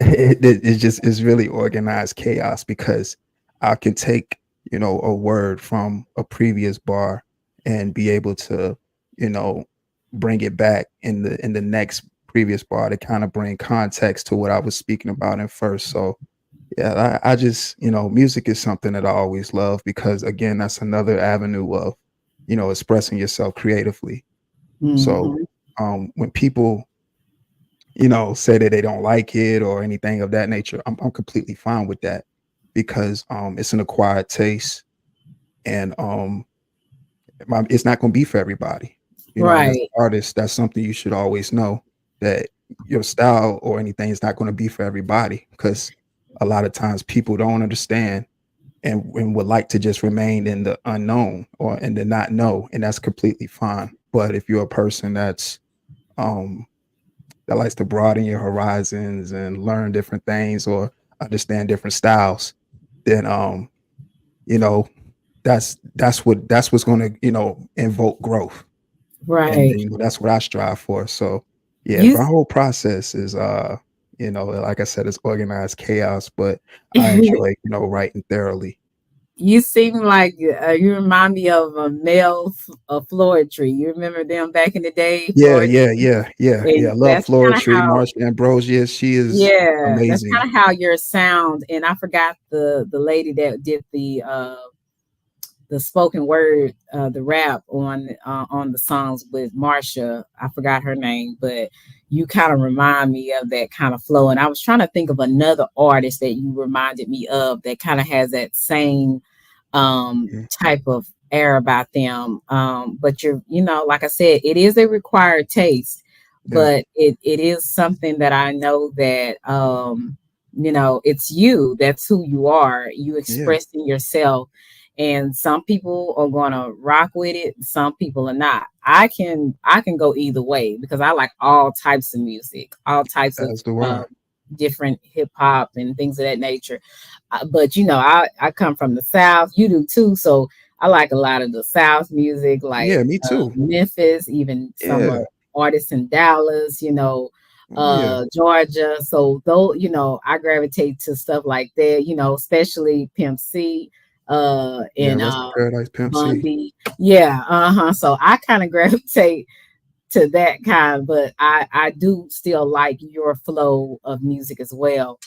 it just is really organized chaos because I can take a word from a previous bar and be able to you know bring it back in the next previous bar to kind of bring context to what I was speaking about in first. So yeah, I just music is something that I always love because again, that's another avenue of expressing yourself creatively. So Hmm. when people say that they don't like it or anything of that nature. I'm completely fine with that because it's an acquired taste and it's not going to be for everybody. And as Right. an artist, that's something you should always know that your style or anything is not going to be for everybody because a lot of times people don't understand and would like to just remain in the unknown or in the not know, and that's completely fine. But if you're a person um that likes to broaden your horizons and learn different things or understand different styles, then you know, that's what's gonna, invoke growth. And Right. that's what I strive for. So yeah, You my whole process is like I said, it's organized chaos, but I enjoy, writing thoroughly. you seem like you remind me of a male Floetry. You remember them back in the day, Yeah, Floetry? yeah, yeah, yeah, yeah. And I love that's kind of Floetry, how, Marsha Ambrosius. She is yeah, that's amazing. kind of how your sound. And I forgot the lady that did the spoken word, the rap on the songs with Marsha. I forgot her name, but you kind of remind me of that kind of flow. And I was trying to think of another artist that you reminded me of that kind of has that same Mhm. type of air about them. But like I said, it is a required taste, Yeah, but it is something that I know that it's you. That's who you are. You yeah, expressing yourself. And some people are gonna rock with it, some people are not. I can go either way because I like all types of music, all types of that's the word. different hip hop and things of that nature. But I come from the South. You do too. So I like a lot of the South music, like Yeah, me too. Memphis, even some Yeah. artists in Dallas. Oh yeah. Georgia. So though I gravitate to stuff like that. Especially Pimp C, Yeah, and Rest in Paradise, Pimp Bun C. B. Yeah, So I kind of gravitate to that kind, but I do still like your flow of music as well.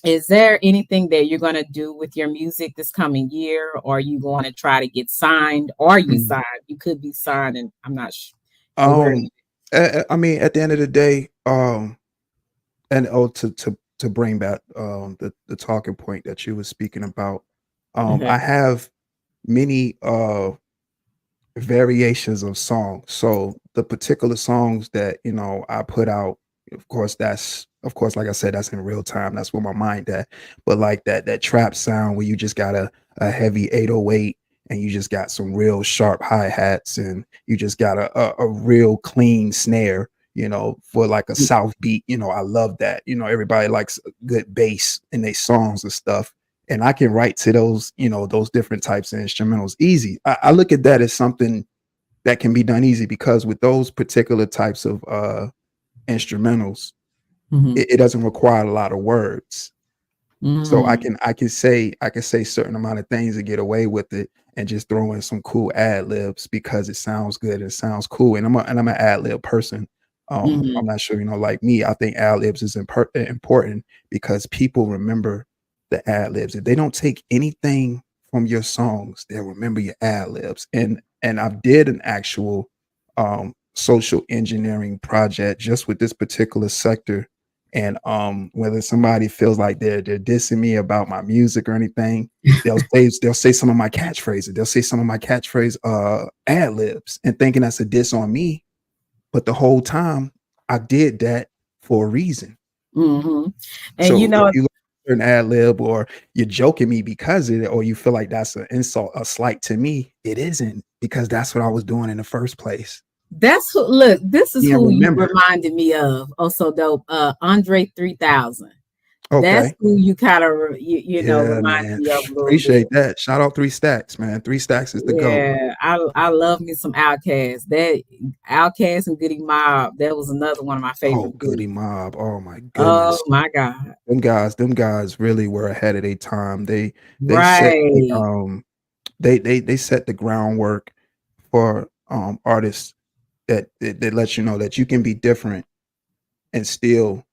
Is there anything that you're going to do with your music this coming year? Or are you going to try to get signed? Are you Mm. signed? You could be signed, and I'm not aware. Um, I mean, at the end of the day, and to bring back the talking point that you were speaking about, Okay. I have many variations of songs. So the particular songs that I put out, of course, like I said, that's in real time. That's where my mind at. But like that trap sound where you just got a heavy 808 and you just got some real sharp hi-hats and you just got a real clean snare, for like a South beat. I love that. Everybody likes a good bass in their songs and stuff, and I can write to those different types of instrumentals easy. I look at that as something that can be done easy because with those particular types of instrumentals, Mm-hmm. it doesn't require a lot of words. So I Mm-hmm. can I can say certain amount of things and get away with it and just throw in some cool ad libs because it sounds good, it sounds cool, and I'm an ad lib person. Mm-hmm. I'm not sure, like me, I think ad libs is important because people remember the ad libs. If they don't take anything from your songs, they'll remember your ad libs. And I did an actual social engineering project just with this particular sector, and whether somebody feels like they're dissing me about my music or anything, they'll say some of my catchphrases. They'll say some of my catchphrase ad libs and thinking that's a diss on me. But the whole time I did that for a reason. Mm-hmm. And So if you an ad lib or you're joking me because of it, or you feel like that's an insult, a slight to me, it isn't because that's what I was doing in the first place. that's who. Look, this is Being who you remembered. reminded me of. Oh, so dope. Andre 3000. That's Okay. who you kind of Yeah, reminded man. me of a little bit. Appreciate that. Shout out Three Stacks, man. Three Stacks is the GOAT. Yeah, I love me some Outkast. That Outkast and Goody Mob. That was another one of my Oh, favorite Goody groups. Mob. Oh my Oh goodness. my God. Them guys really were ahead of their time. They set the Right. they set the groundwork for artists that let you know that you can be different and still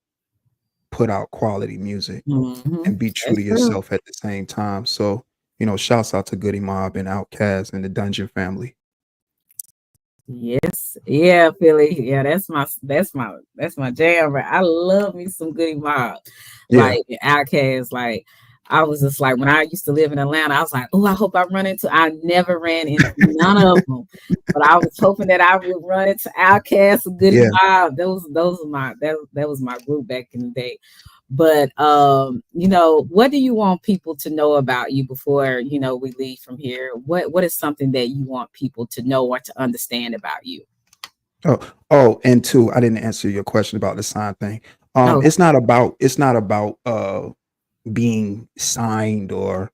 put out quality music Hmm. and be true That's to true. yourself at the same time. So, shouts out to Goody Mob and Outkast and the Dungeon family. Yes, yeah, Philly. Yeah, that's my jam. Right, I love me some Goody Mob, Yeah, like Outkast. Like I was just like when I used to live in Atlanta, I was like, oh, I hope I run into. I never ran into none of them, but I was hoping that I would run into Outkast and Goody yeah. Mob. Those are my that was my group back in the day. But what do you want people to know about you before we leave from here? What is something that you want people to know or to understand about you? And two, I didn't answer your question about the sign thing. Oh, It's not about being signed or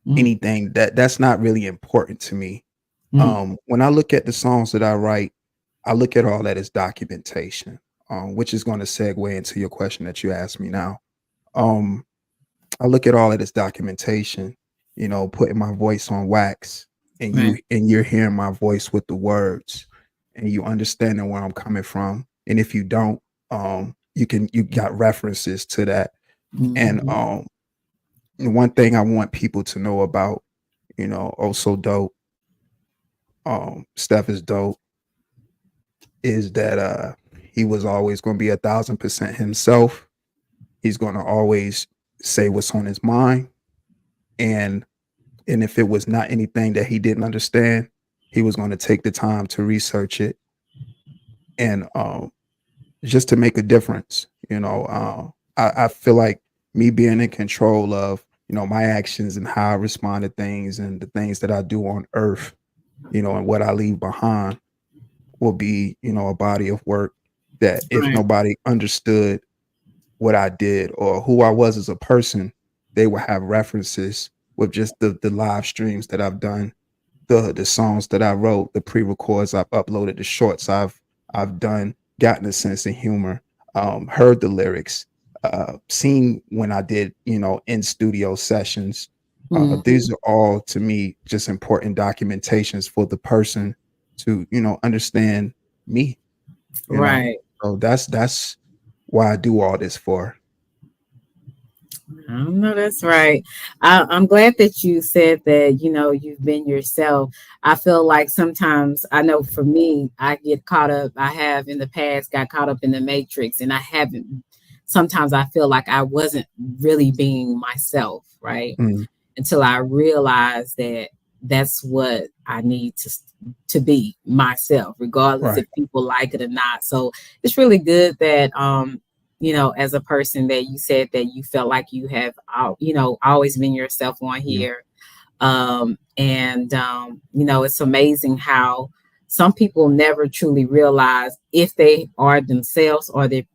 mm, anything. That's not really important to me. mm, When I look at the songs that I write, I look at all that as documentation, which is going to segue into your question that you asked me now. Um, I look at all of this documentation, putting my voice on wax, and right. you're hearing my voice with the words, and you understanding where I'm coming from. And if you don't, you got references to that. And Mhm, the one thing I want people to know about, also dope, Steph is dope, is that he was always going to be 1,000% himself. He's going to always say what's on his mind, and if it was not anything that he didn't understand, he was going to take the time to research it and just to make a difference. I feel like me being in control of my actions and how I respond to things and the things that I do on earth, and what I leave behind will be a body of work that if right. nobody understood what I did or who I was as a person, they will have references with just the live streams that I've done, the songs that I wrote, the pre-records I've uploaded, the shorts I've done, gotten a sense of humor, heard the lyrics, seen when I did, in studio sessions. Mhm, These are all to me just important documentations for the person to, understand me, you know. right. So that's why I do all this for. I don't know. That's right. I'm glad that you said that, you've been yourself. I feel like sometimes, I know for me, I get caught up. I have in the past got caught up in the matrix, and I haven't. Sometimes I feel like I wasn't really being myself, right? Mm, Until I realized that that's what I need to be myself, regardless right. if people like it or not. So it's really good that as a person that you said that you felt like you have always been yourself on Yeah. here. And it's amazing how some people never truly realize if they are themselves or they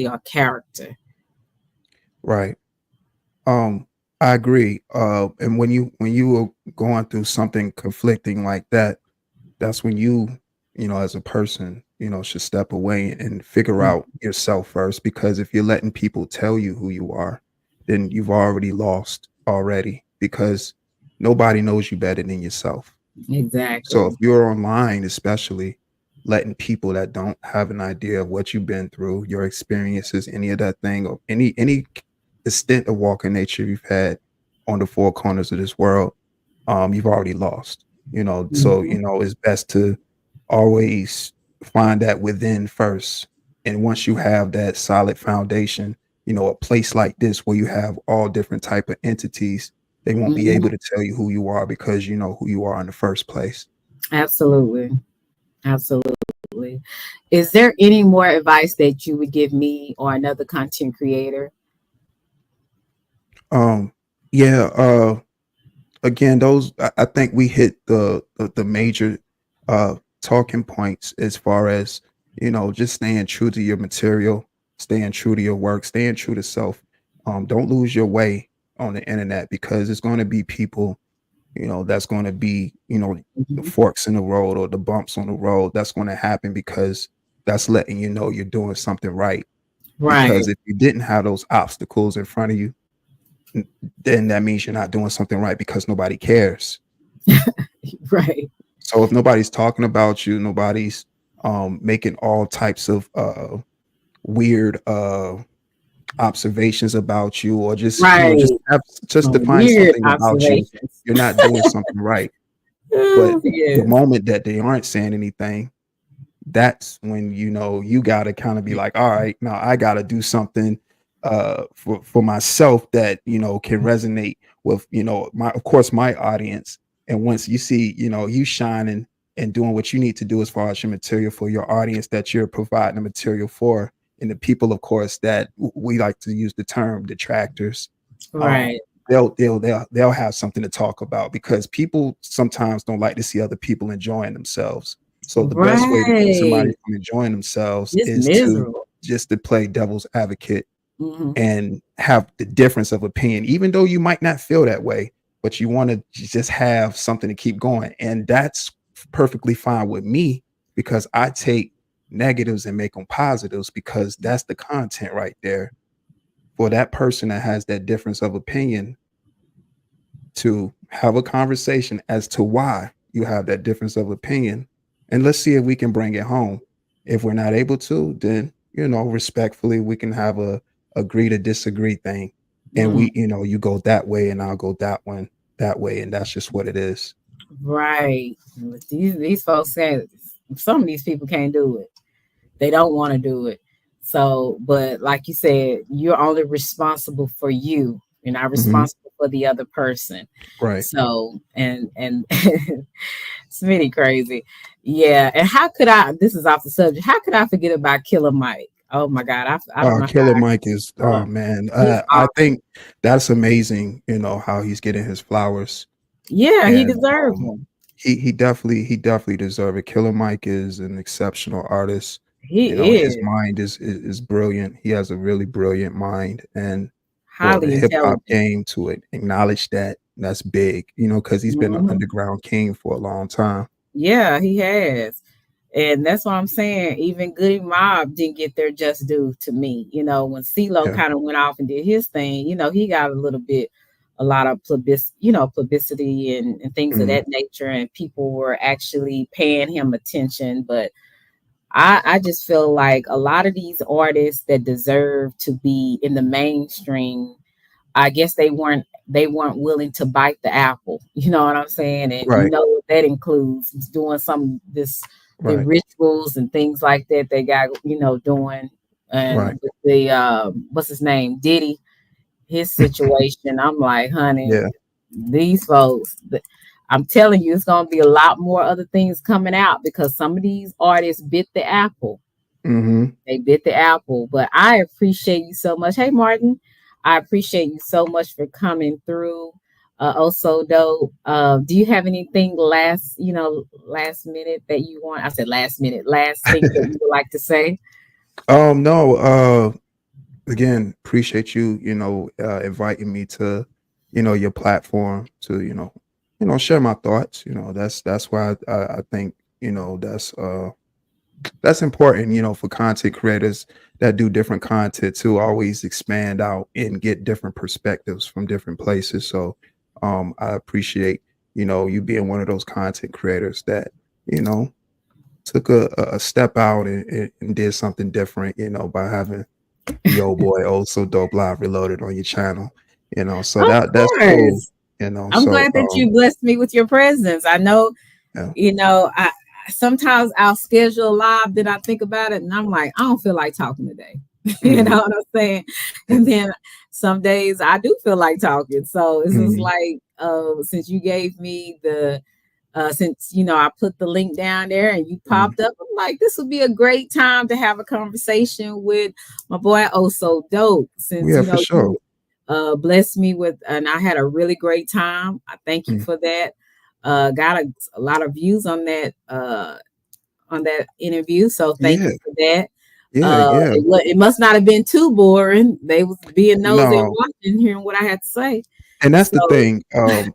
are character. Right. Um, I agree. And when you were going through something conflicting like that, that's when you as a person, should step away and figure out yourself first. Because if you're letting people tell you who you are, then you've already lost already. Because nobody knows you better than yourself. So if Exactly. you're online, especially letting people that don't have an idea of what you've been through, your experiences, any of that thing, or any extent of walking nature you've had on the four corners of this world, you've already lost. So Mhm. it's best to always find that within first. And once you have that solid foundation, a place like this where you have all different type of entities, they won't be able Mhm. to tell you who you are because you know who you are in the first place. Absolutely. Absolutely. Is there any more advice that you would give me or another content creator? Um, yeah, again, those I think we hit the major talking points as far as just staying true to your material, staying true to your work, staying true to self. Don't lose your way on the internet because it's going to be people, that's going to be, the Mhm. forks in the road or the bumps on the road. That's going to happen because that's letting you know you're doing something right. Right. Because if you didn't have those obstacles in front of you, then that means you're not doing something right because nobody cares. Right. So if nobody's talking about you, nobody's making all types of weird observations about you, or just Right. just Some define weird something about you, observations. you're not doing something right. But Oh, the yes. moment that they aren't saying anything, that's when you got to kind of be like, all right, now I got to do something for myself that can resonate with my of course my audience. And once you see you shining and doing what you need to do as far as your material for your audience that you're providing the material for, and the people of course that we like to use the term detractors, um Right. they'll have something to talk about, because people sometimes don't like to see other people enjoying themselves. So the best way to keep somebody Right. from enjoying themselves It's is to miserable. just to play devil's advocate Hmm. and have the difference of opinion, even though you might not feel that way, but you want to just have something to keep going. And that's perfectly fine with me, because I take negatives and make them positives, because that's the content right there for that person that has that difference of opinion, to have a conversation as to why you have that difference of opinion. And let's see if we can bring it home. If we're not able to, then, respectfully, we can have a agree to disagree thing. And Mm. you go that way and I'll go that way. And that's just what it is. Right. These folks say some of these people can't do it. They don't want to do it. So, but like you said, you're only responsible for you. You're not Hmm. responsible for the other person. Right. So, and it's really crazy. Yeah. And how could I? This is off the subject. How could I forget about Killer Mike? Oh my God, I don't know how Killer I Mike is, could. oh man, He's I awesome. think that's amazing, how he's getting his flowers. Yeah, he And deserves them. he definitely deserve it. Killer Mike is an exceptional artist. He His is mind is brilliant. He has a really brilliant mind, and for the highly hip hop intelligent. game to acknowledge that, that's big. Because he's been an Mhm. underground king for a long time. Yeah, he has. And that's what I'm saying. Even Goody Mob didn't get their just due to me. When CeeLo Yeah. kind of went off and did his thing, he got a lot of publicity and things of Mhm. that nature, and people were actually paying him attention. But I just feel like a lot of these artists that deserve to be in the mainstream, I guess they weren't willing to bite the apple. You know what I'm saying? And you Right. know what that includes, doing some the Right. rituals and things like that they got doing. Right. And with the what's his name, Diddy, his situation, I'm like, honey, Yeah. these folks. I'm telling you, it's gonna be a lot more other things coming out because some of these artists bit the apple. Hmm. They bit the apple. But I appreciate you so much. Hey, Martin, I appreciate you so much for coming through. Also, though, do you have anything last minute that you want? I said last minute, last thing that you would like to say? No. Again, appreciate you. Inviting me to, your platform to, share my thoughts. That's why I think, that's important, for content creators that do different content, to always expand out and get different perspectives from different places. So I appreciate, you being one of those content creators that, you know, took a step out and did something different, by having the old boy oh so dope live reloaded on your channel. So Of that's cool. course. I'm So glad that you blessed me with your presence. I know, yeah. I sometimes I'll schedule live, then I think about it and I'm like, I don't feel like talking today. You Mhm. know what I'm saying? And then some days I do feel like talking. So it's just Mhm. like, since you gave me since I put the link down there and you Mhm. popped up, I'm like, this would be a great time to have a conversation with my boy Oh So Dope. Since Yeah, for sure. you blessed me with, and I had a really great time. I thank you Mm. for that. Got a lot of views on that interview, so thank Yeah. you for that. Yeah, yeah. It must not have been too boring. They was being nosy and No. watching, hearing what I had to say. And that's So the thing.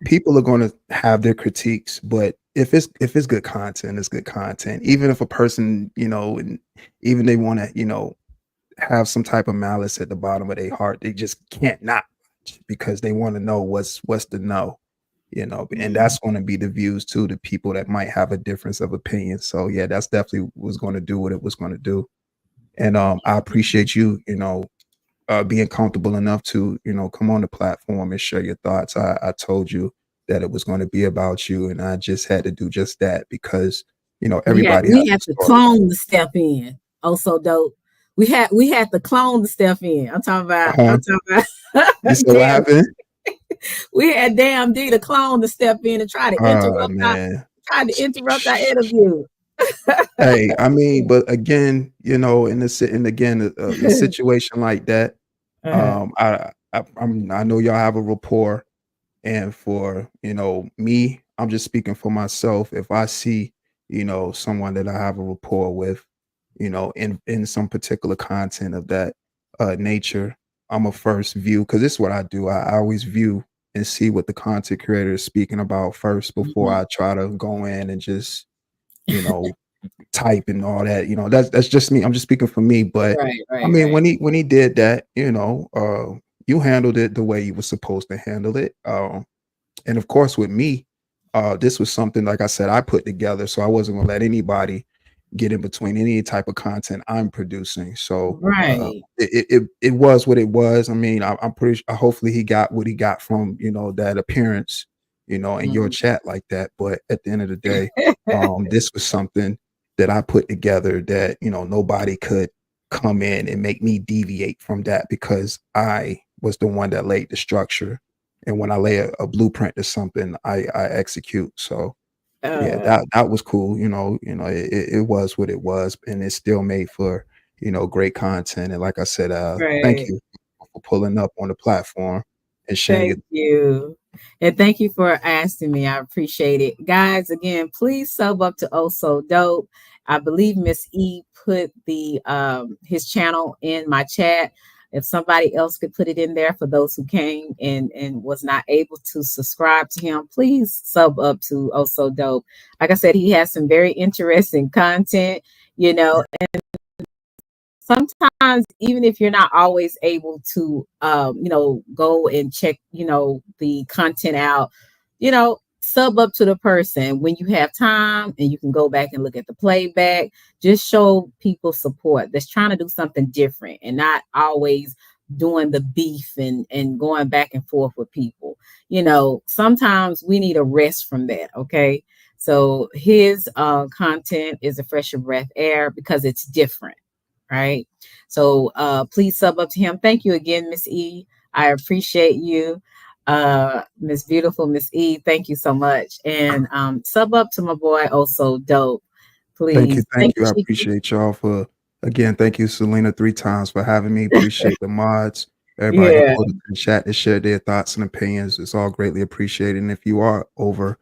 People are going to have their critiques, but if it's good content, it's good content. Even if a person, and even they want to, have some type of malice at the bottom of their heart, they just can't not watch, because they want to know what's the no, and mm, that's going to be the views too, the people that might have a difference of opinion. So yeah, that's definitely was going to do what it was going to do. And I appreciate you, being comfortable enough to, come on the platform and share your thoughts. I told you that it was going to be about you, and I just had to do just that, because everybody has we had a to story. clone to step in. Oh, so dope. We had to clone to step in. Uh-huh. I'm talking You about said what damn. happened? We had damn D the clone to step in and Oh man. try to interrupt our interview. Hey, I mean, but again, and again, a situation like that, Uh-huh. I know y'all have a rapport, and for me, I'm just speaking for myself. If I see someone that I have a rapport with, in some particular content of that nature, I'm a first view because this is what I do. I always view and see what the content creator is speaking about first before Mhm. I try to go in and just you know type and all that. That's just me. I'm just speaking for me. But Right, I right, mean, right. when he did that, you handled it the way you were supposed to handle it. And of course, with me, this was something like I said I put together, so I wasn't gonna let anybody get in between any type of content I'm producing. So Right. it was what it was. I mean, I'm pretty sure, hopefully he got what he got from that appearance, in your Mhm. chat like that. But at the end of the day, this was something that I put together that nobody could come in and make me deviate from that because I was the one that laid the structure. And when I lay a blueprint to something, I execute. So yeah, Uh, that was cool. It was what it was, and it still made for great content. And like I said, thank right. you for pulling up on the platform and sharing your. Thank you. And thank you for asking me. I appreciate it. Guys, again, please sub up to Oh So Dope. I believe Miss E put the his channel in my chat. If somebody else could put it in there for those who came and was not able to subscribe to him, please sub up to Oh So Dope. Like I said, he has some very interesting content, you know, sometimes even if you're not always able to go and check the content out, sub up to the person when you have time and you can go back and look at the playback. Just show people support that's trying to do something different and not always doing the beef and going back and forth with people. Sometimes we need a rest from that. Okay, so his content is a fresher breath air because it's different, right? So please sub up to him. Thank you again, Miss E. I appreciate you. Miss Beautiful, Miss E, thank you so much. And sub up to my boy Also Dope, Thank you, please. thank Thank you. I you, Chicky. appreciate y'all for again. Thank you, Selena, 3 times for having me. Appreciate the mods, everybody that Yeah, pulled up in the chat to share their thoughts and opinions. It's all greatly appreciated. And if you are over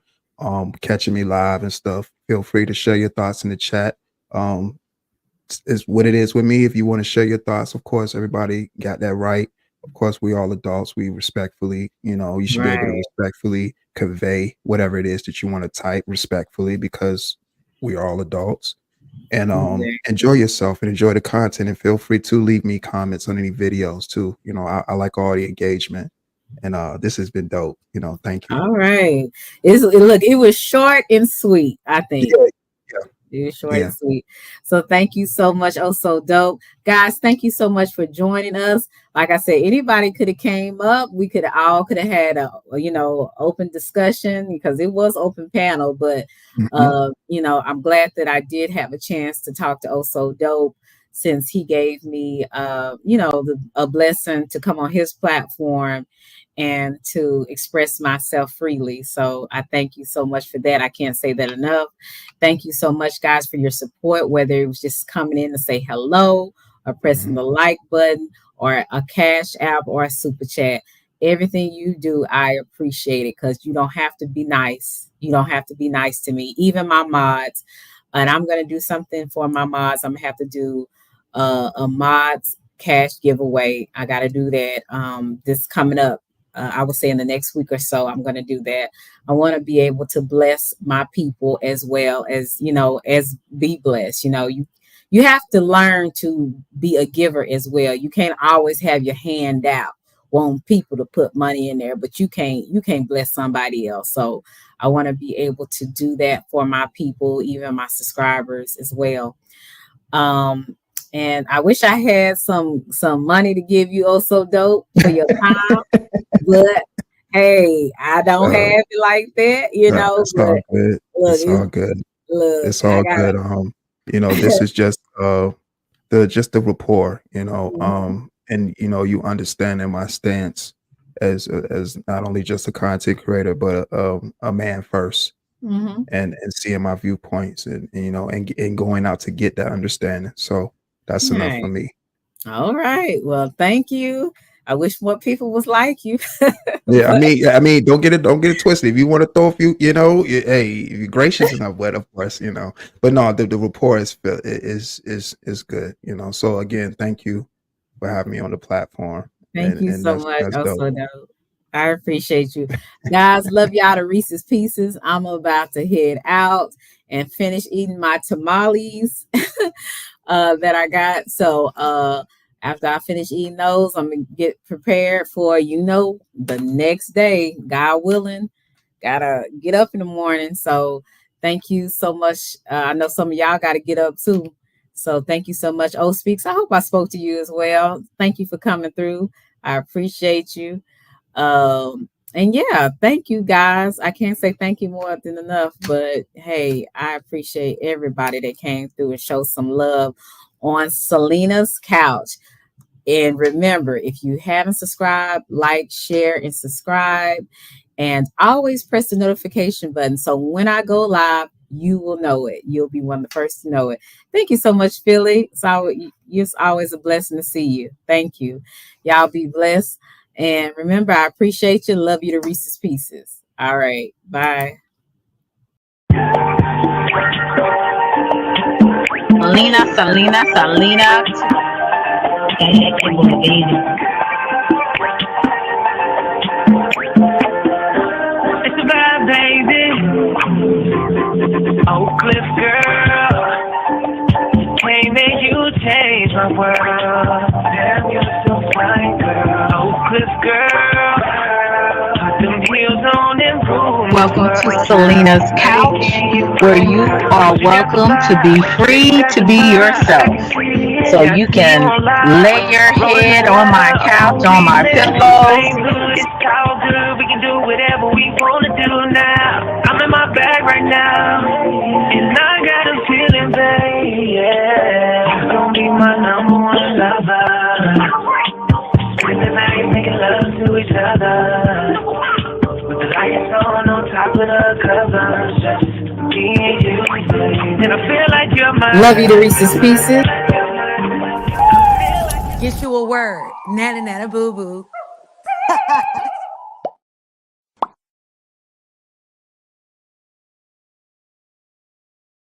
catching me live and stuff, feel free to share your thoughts in the chat. Um, is what it is with me. If you want to share your thoughts, of course, everybody got that right. Of course, we all adults. We respectfully, you should be able to right. respectfully convey whatever it is that you want to type respectfully because we are all adults. And Exactly. enjoy yourself and enjoy the content. And feel free to leave me comments on any videos too. I like all the engagement. And this has been dope. Thank you. All right. Look, it was short and sweet, I think. Yeah, yeah, It was short yeah. and sweet. So thank you so much. Oh, so dope. Guys, thank you so much for joining us. Like I said, anybody could have came up. We could have had a open discussion because it was open panel, but Mhm. I'm glad that I did have a chance to talk to Oh So Dope since he gave me a blessing to come on his platform and to express myself freely. So I thank you so much for that. I can't say that enough. Thank you so much, guys, for your support, whether it was just coming in to say hello or pressing Mhm. the like button or a cash app or a super chat. Everything you do, I appreciate it because you don't have to be nice. You don't have to be nice to me, even my mods. And I'm going to do something for my mods. I'm going to have to do a mods cash giveaway. I got to do that this coming up. I would say in the next week or so, I'm going to do that. I want to be able to bless my people as well as, as be blessed. You have to learn to be a giver as well. You can't always have your hand out, want people to put money in there, but you can't bless somebody else. So I want to be able to do that for my people, even my subscribers as well. Um, and I wish I had some money to give you also dope for your time, but hey, I don't Uh, have it like that. it's But all good. look, It's all good. Look, It's I all got good. This is just the rapport, Mhm. and you understanding my stance as not only just a content creator, but a man first, Mhm. and seeing my viewpoints, and going out to get that understanding. So that's enough for Right. me. All right. Well, thank you. I wish more people was like you. Yeah, But don't get it twisted. If you want to throw a few, hey, if you're gracious enough, but of course, But no, the rapport is good, So again, thank you for having me on the platform, thank and you and so that's much. that's dope. Also, though, I appreciate you. Guys, love y'all to Reese's Pieces. I'm about to head out and finish eating my tamales that I got. So after I finish eating those, I'm gonna get prepared for the next day, God willing. Gotta get up in the morning. So thank you so much. I know some of y'all gotta get up too. So thank you so much, O Speaks. I hope I spoke to you as well. Thank you for coming through. I appreciate you. And yeah, thank you guys. I can't say thank you more than enough, but hey, I appreciate everybody that came through and showed some love on Selena's couch. And remember, if you haven't subscribed, like, share, and subscribe. And always press the notification button. So when I go live, you will know it. You'll be one of the first to know it. Thank you so much, Philly. It's always a blessing to see you. Thank you. Y'all be blessed. And remember, I appreciate you. Love you to Reese's Pieces. All right. Bye. Selena. It's a bad baby. Oak Cliff girl. Can't make you change my world. Damn, you're so fine, girl. Oak Cliff girl. Put them heels on and prove my Welcome to worth. Selena's Couch, where you are welcome to be free to be yourself. So you can lay your head on my couch, on my pillows. It's all good, we can do whatever we wanna do now. I'm in my bag right now, and I got a feeling, babe, yeah. You gon' be my number one lover. Spend the night making love to each other, with the lights on top of the covers. Just me and you, babe. And I feel like you're my Love you to Reese's Pieces. Get you a word. Nana nana boo boo.